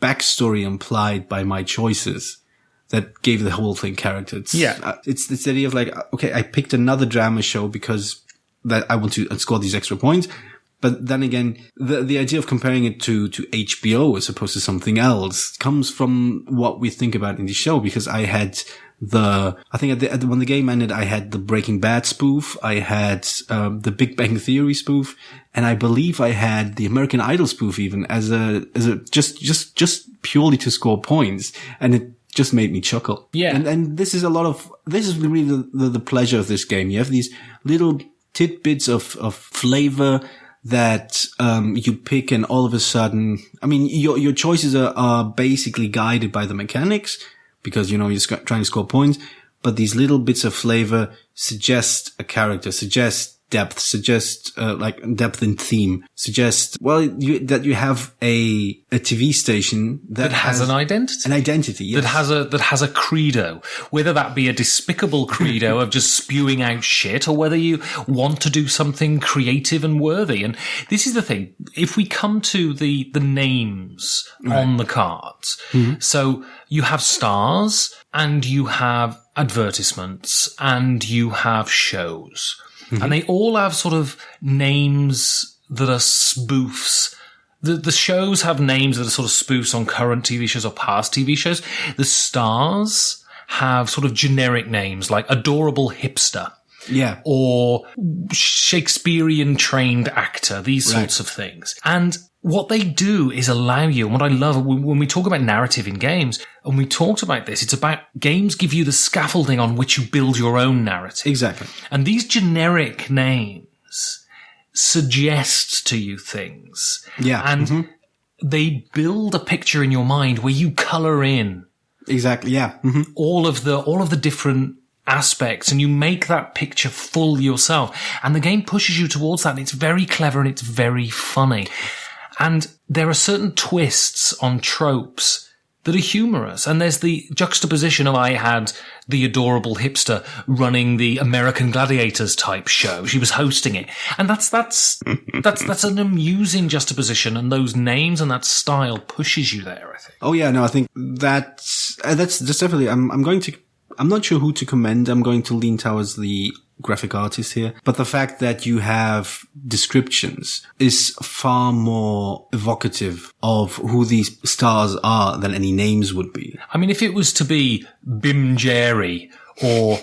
backstory implied by my choices that gave the whole thing character. It's the idea of like, okay, I picked another drama show because that I want to score these extra points. But then again, the idea of comparing it to HBO as opposed to something else comes from what we think about in the show, because I had when the game ended, I had the Breaking Bad spoof, I had the Big Bang Theory spoof, and I believe I had the American Idol spoof even as a just purely to score points, and it just made me chuckle. Yeah. And this is really the pleasure of this game. You have these little tidbits of flavor that you pick, and all of a sudden, I mean, your choices are basically guided by the mechanics, because, you're trying to score points, but these little bits of flavor suggest a character, suggest depth suggest, depth in theme suggest, that you have a TV station that has an identity. An identity, yes. That has a credo. Whether that be a despicable credo of just spewing out shit, or whether you want to do something creative and worthy. And this is the thing. If we come to the names on the cards, so you have stars, and you have advertisements, and you have shows. And they all have sort of names that are spoofs. The shows have names that are sort of spoofs on current TV shows or past TV shows. The stars have sort of generic names like Adorable Hipster. Yeah. Or Shakespearean trained actor, these sorts of things. And what they do is allow you, and what I love when we talk about narrative in games, and we talked about this, it's about games give you the scaffolding on which you build your own narrative. Exactly. And these generic names suggest to you things. Yeah. And they build a picture in your mind where you colour in. Exactly. Yeah. All of the different aspects, and you make that picture full yourself. And the game pushes you towards that, and it's very clever and it's very funny. And there are certain twists on tropes that are humorous. And there's the juxtaposition of I had the Adorable Hipster running the American Gladiators type show. She was hosting it. And that's an amusing juxtaposition. And those names and that style pushes you there, I think. Oh yeah, no, I think that's definitely, I'm not sure who to commend. I'm going to lean towards the graphic artist here. But the fact that you have descriptions is far more evocative of who these stars are than any names would be. I mean, if it was to be Bim Jerry or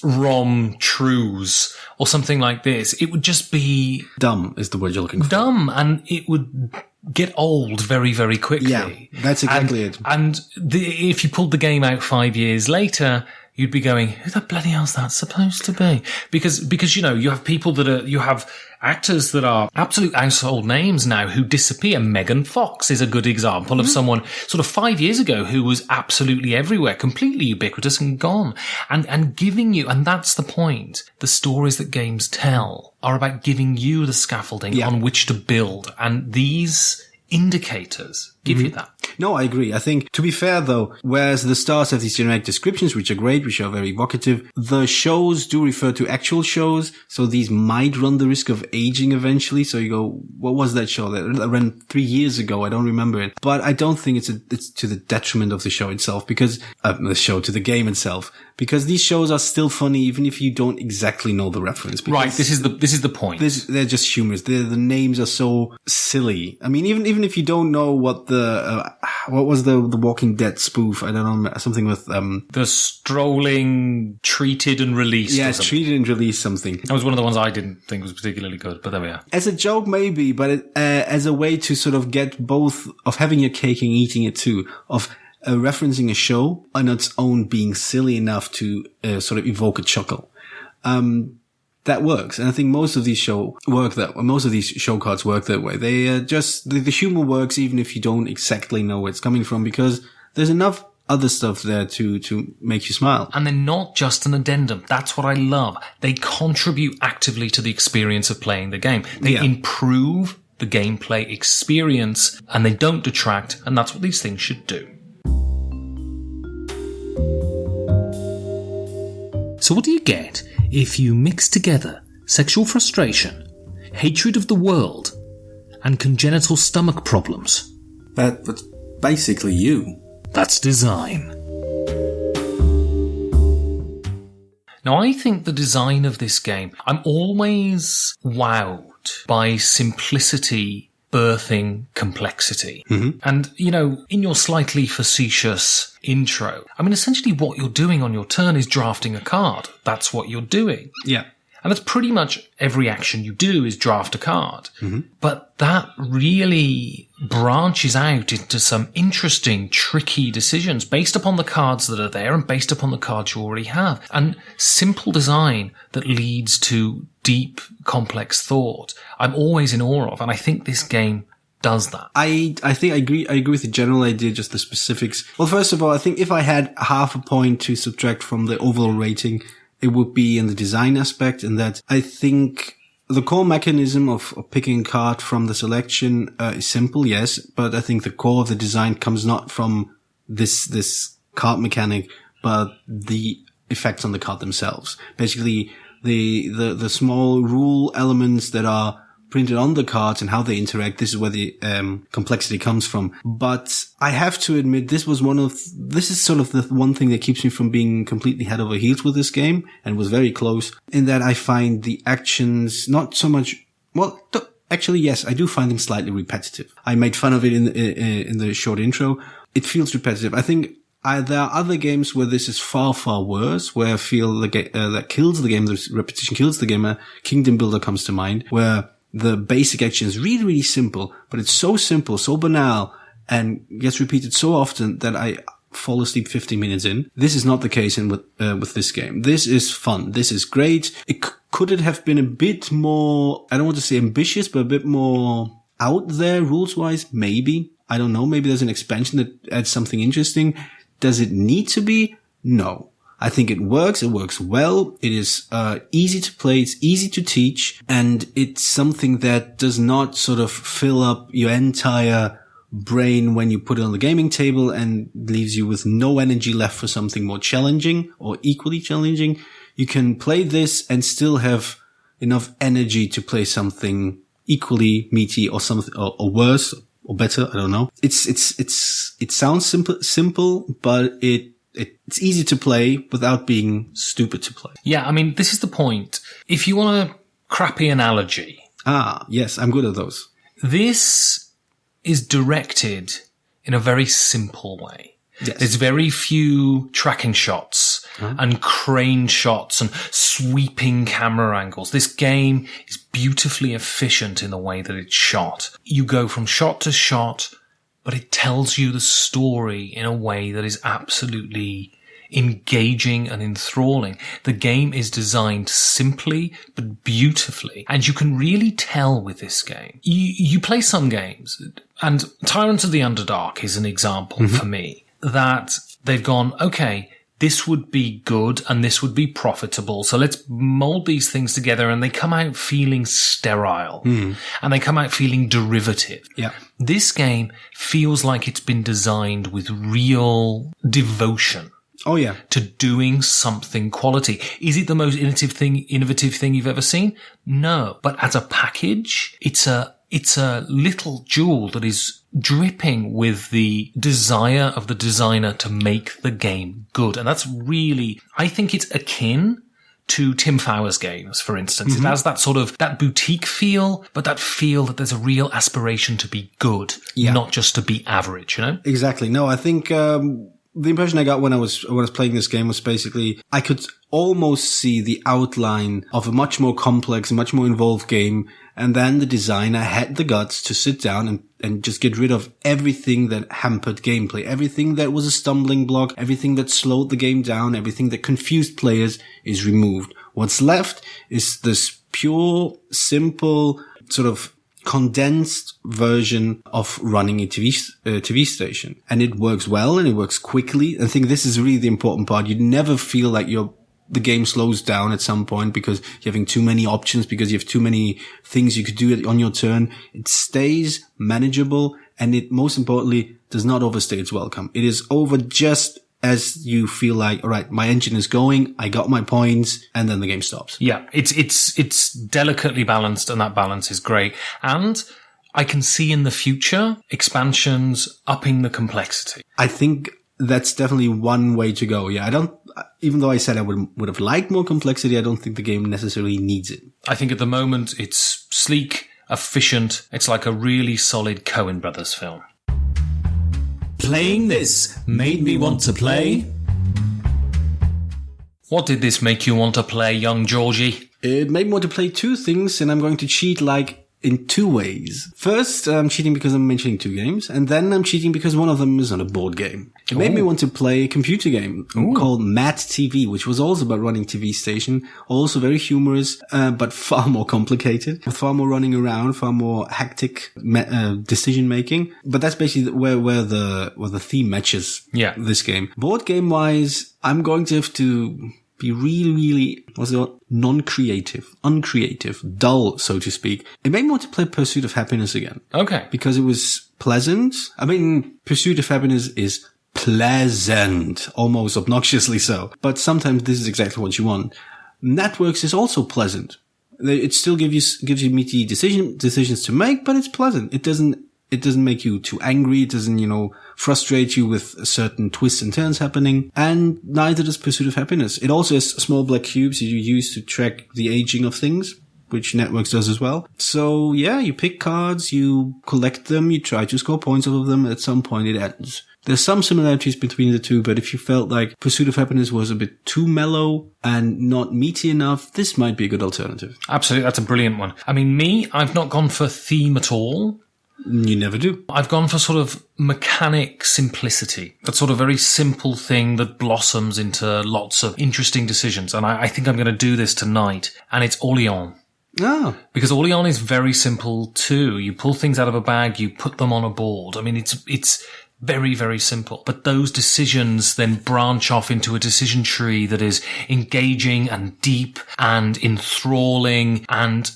Rom Trues or something like this, it would just be... Dumb is the word you're looking for. Dumb, and it would get old very, very quickly. Yeah, that's exactly it. And if you pulled the game out 5 years later, you'd be going, who the bloody hell's that supposed to be? Because, you know, you have people you have actors that are absolute household names now who disappear. Megan Fox is a good example of someone sort of 5 years ago who was absolutely everywhere, completely ubiquitous and gone. And giving you, and that's the point, the stories that games tell are about giving you the scaffolding on which to build. And these indicators give you that. No, I agree. I think, to be fair though, whereas the stars have these generic descriptions, which are great, which are very evocative, the shows do refer to actual shows, so these might run the risk of aging eventually. So you go, what was that show that ran 3 years ago? I don't remember it. But I don't think it's to the detriment of the show itself, because, to the game itself, because these shows are still funny even if you don't exactly know the reference. Right, this is the point. They're just humorous. The names are so silly. I mean, even if you don't know what what was the Walking Dead spoof? I don't know, something with the strolling, treated and released. Yeah, treated and released something. That was one of the ones I didn't think was particularly good, but there we are. As a joke, maybe, but as a way to sort of get both of having your cake and eating it too, of referencing a show on its own being silly enough to sort of evoke a chuckle. That works. And I think most of these show cards work that way. They the humor works even if you don't exactly know where it's coming from, because there's enough other stuff there to make you smile. And they're not just an addendum. That's what I love. They contribute actively to the experience of playing the game. They improve the gameplay experience, and they don't detract, and that's what these things should do. So what do you get if you mix together sexual frustration, hatred of the world, and congenital stomach problems? That's basically you. That's design. Now, I think the design of this game, I'm always wowed by simplicity birthing complexity. And, you know, in your slightly facetious intro, I mean, essentially what you're doing on your turn is drafting a card. That's what you're doing. Yeah. And that's pretty much every action you do is draft a card. But that really branches out into some interesting, tricky decisions based upon the cards that are there and based upon the cards you already have. And simple design that leads to deep, complex thought, I'm always in awe of. And I think this game does that. I think I agree with the general idea, just the specifics. Well, first of all, I think if I had half a point to subtract from the overall rating, it would be in the design aspect, and that I think the core mechanism of picking a card from the selection is simple, yes, but I think the core of the design comes not from this card mechanic, but the effects on the card themselves. Basically, the small rule elements that are printed on the cards and how they interact, this is where the complexity comes from. But I have to admit, this is sort of the one thing that keeps me from being completely head over heels with this game, and was very close, in that I find the actions not so much, actually, yes, I do find them slightly repetitive. I made fun of it in the short intro. It feels repetitive. I think there are other games where this is far, far worse, where I feel that kills the game, the repetition kills the game. Kingdom Builder comes to mind, where the basic action is really, really simple, but it's so simple, so banal, and gets repeated so often that I fall asleep 15 minutes in. This is not the case with this game. This is fun. This is great. Could it have been a bit more, I don't want to say ambitious, but a bit more out there rules-wise? Maybe. I don't know. Maybe there's an expansion that adds something interesting. Does it need to be? No. I think it works. It works well. It is easy to play. It's easy to teach. And it's something that does not sort of fill up your entire brain when you put it on the gaming table and leaves you with no energy left for something more challenging or equally challenging. You can play this and still have enough energy to play something equally meaty or something or worse or better. I don't know. It sounds simple, but it's easy to play without being stupid to play. Yeah, I mean, this is the point. If you want a crappy analogy. Ah, yes, I'm good at those. This is directed in a very simple way. Yes. There's very few tracking shots and crane shots and sweeping camera angles. This game is beautifully efficient in the way that it's shot. You go from shot to shot, but it tells you the story in a way that is absolutely engaging and enthralling. The game is designed simply but beautifully, and you can really tell with this game. You play some games, and Tyrants of the Underdark is an example for me, that they've gone, okay, this would be good and this would be profitable, so let's mold these things together, and they come out feeling sterile and they come out feeling derivative. Yeah. This game feels like it's been designed with real devotion. Oh yeah. To doing something quality. Is it the most innovative thing you've ever seen? No. But as a package, it's a little jewel that is dripping with the desire of the designer to make the game good. And that's really, I think it's akin to Tim Fowler's games, for instance. It has that sort of, that boutique feel, but that feel that there's a real aspiration to be good, not just to be average, you know? Exactly. No, I think, the impression I got when I was playing this game was basically I could almost see the outline of a much more complex, much more involved game, and then the designer had the guts to sit down and just get rid of everything that hampered gameplay, everything that was a stumbling block, everything that slowed the game down, everything that confused players is removed. What's left is this pure, simple, sort of condensed version of running a TV station. And it works well and it works quickly. I think this is really the important part. You never feel like the game slows down at some point because you're having too many options, because you have too many things you could do on your turn. It stays manageable, and it, most importantly, does not overstay its welcome. It is over just as you feel like, all right, my engine is going, I got my points, and then the game stops. Yeah, it's delicately balanced, and that balance is great. And I can see in the future expansions upping the complexity. I think that's definitely one way to go. Yeah, even though I said I would have liked more complexity, I don't think the game necessarily needs it. I think at the moment it's sleek, efficient. It's like a really solid Coen Brothers film. Playing this made me want to play. What did this make you want to play, young Georgie? It made me want to play two things, and I'm going to cheat in two ways. First, I'm cheating because I'm mentioning two games, and then I'm cheating because one of them is on a board game. It made me want to play a computer game called At.the, which was also about running TV station, also very humorous, but far more complicated, far more running around, far more hectic decision making. But that's basically where the theme matches this game. Board game wise, I'm going to have to be really, really, non-creative, uncreative, dull, so to speak. It made me want to play Pursuit of Happiness again. Okay. Because it was pleasant. I mean, Pursuit of Happiness is pleasant, almost obnoxiously so. But sometimes this is exactly what you want. Networks is also pleasant. It still gives you meaty decisions to make, but it's pleasant. It doesn't make you too angry. It doesn't, frustrate you with certain twists and turns happening. And neither does Pursuit of Happiness. It also has small black cubes you use to track the aging of things, which Networks does as well. So yeah, you pick cards, you collect them, you try to score points off of them. At some point it ends. There's some similarities between the two, but if you felt like Pursuit of Happiness was a bit too mellow and not meaty enough, this might be a good alternative. Absolutely, that's a brilliant one. I mean, I've not gone for theme at all. You never do. I've gone for sort of mechanic simplicity. That sort of very simple thing that blossoms into lots of interesting decisions. And I think I'm going to do this tonight. And it's Orléans. Oh. Because Orléans is very simple too. You pull things out of a bag, you put them on a board. I mean, it's very, very simple. But those decisions then branch off into a decision tree that is engaging and deep and enthralling and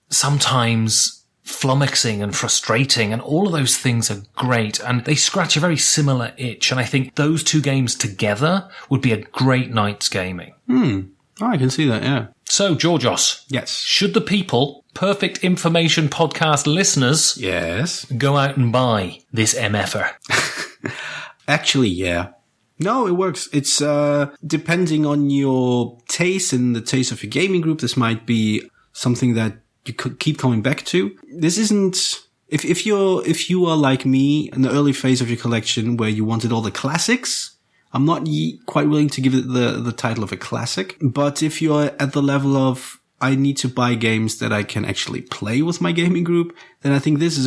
sometimes flummoxing and frustrating, and all of those things are great, and they scratch a very similar itch, and I think those two games together would be a great night's gaming. Oh, I can see that, yeah. So, Georgios. Yes. Should the people, Perfect Information Podcast listeners, yes, go out and buy this MFer? Actually, yeah. No, it works. It's, depending on your taste and the taste of your gaming group, this might be something that you could keep coming back to. This isn't, if you are like me in the early phase of your collection where you wanted all the classics, I'm not quite willing to give it the title of a classic. But if you're at the level of, I need to buy games that I can actually play with my gaming group, then I think this is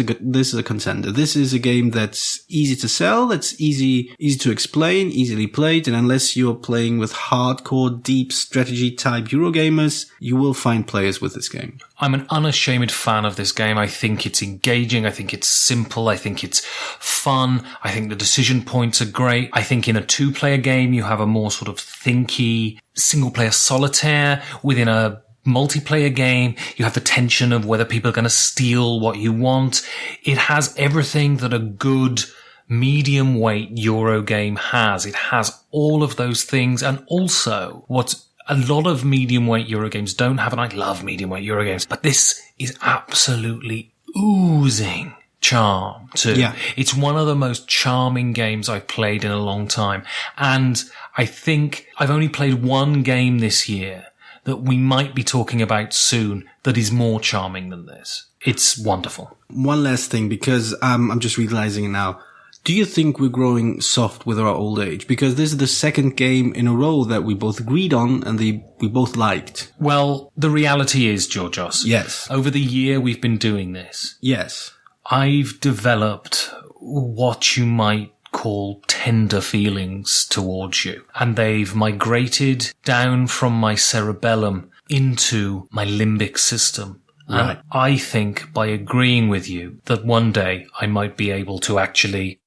a contender. This is a game that's easy to sell, that's easy to explain, easily played, and unless you're playing with hardcore, deep strategy type Eurogamers, you will find players with this game. I'm an unashamed fan of this game. I think it's engaging. I think it's simple. I think it's fun. I think the decision points are great. I think in a 2-player game, you have a more sort of thinky single-player solitaire. Within a multiplayer game, you have the tension of whether people are going to steal what you want. It has everything that a good medium weight Euro game has. It has all of those things, and also what a lot of medium weight Euro games don't have, and I love medium weight Euro games, but this is absolutely oozing charm too. Yeah. It's one of the most charming games I've played in a long time, and I think I've only played one game this year that we might be talking about soon that is more charming than this. It's wonderful. One last thing, because I'm just realizing it now. Do you think we're growing soft with our old age? Because this is the second game in a row that we both agreed on and we both liked. Well, the reality is, Georgios. Yes. Over the year we've been doing this. Yes. I've developed what you might call tender feelings towards you. And they've migrated down from my cerebellum into my limbic system. Right. And I think by agreeing with you that one day I might be able to actually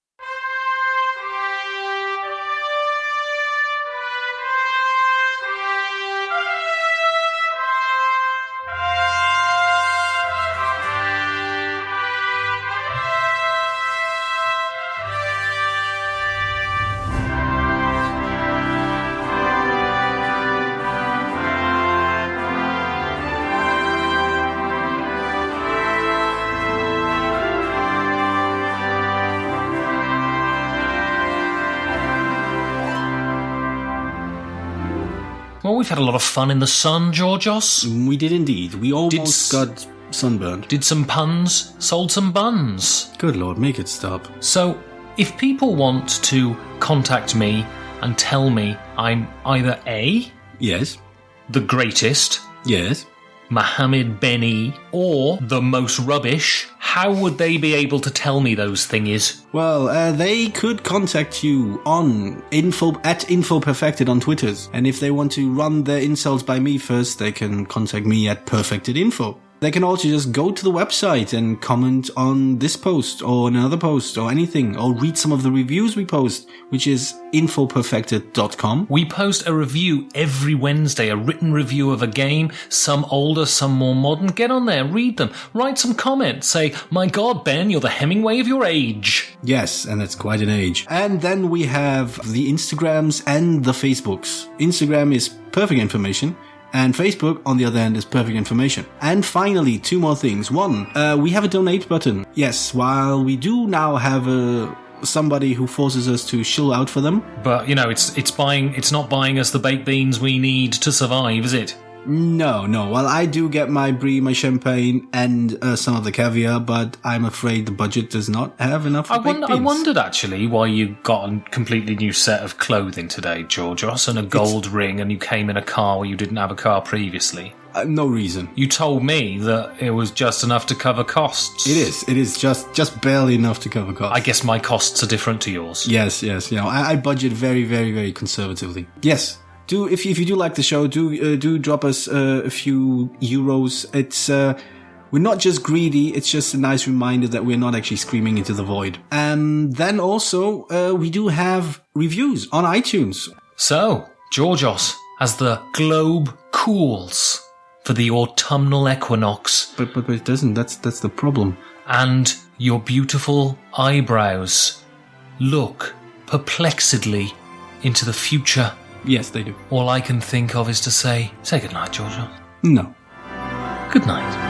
Well, we've had a lot of fun in the sun, Georgios. We did indeed. We almost got sunburned. Did some puns, sold some buns. Good Lord, make it stop. So, if people want to contact me and tell me I'm either A, Yes. the greatest, Yes. Mohammed Beni, or the most rubbish, how would they be able to tell me those thingies? Well, they could contact you on @InfoPerfected on Twitters. And if they want to run their insults by me first, they can contact me at perfectedinfo. They can also just go to the website and comment on this post or another post or anything, or read some of the reviews we post, which is infoperfected.com. We post a review every Wednesday, a written review of a game, some older, some more modern. Get on there, read them, write some comments, say, my God, Ben, you're the Hemingway of your age. Yes, and that's quite an age. And then we have the Instagrams and the Facebooks. Instagram is Perfect Information, and Facebook, on the other hand, is Perfect Information. And finally, 2 more things. One, we have a donate button. Yes, while we do now have somebody who forces us to shill out for them. But, you know, it's not buying us the baked beans we need to survive, is it? No. Well, I do get my Brie, my champagne, and some of the caviar, but I'm afraid the budget does not have enough for baked beans. I wondered, actually, why you got a completely new set of clothing today, Georgios, and a gold ring, and you came in a car where you didn't have a car previously. No reason. You told me that it was just enough to cover costs. It is just barely enough to cover costs. I guess my costs are different to yours. Yes. You know, I budget very, very, very conservatively. Yes. If you do like the show, do drop us a few euros. It's we're not just greedy. It's just a nice reminder that we're not actually screaming into the void. And then also we do have reviews on iTunes. So, Georgios, as the globe cools for the autumnal equinox, but it doesn't. That's the problem. And your beautiful eyebrows look perplexedly into the future. Yes, they do. All I can think of is to say goodnight, Georgia. No. Good night.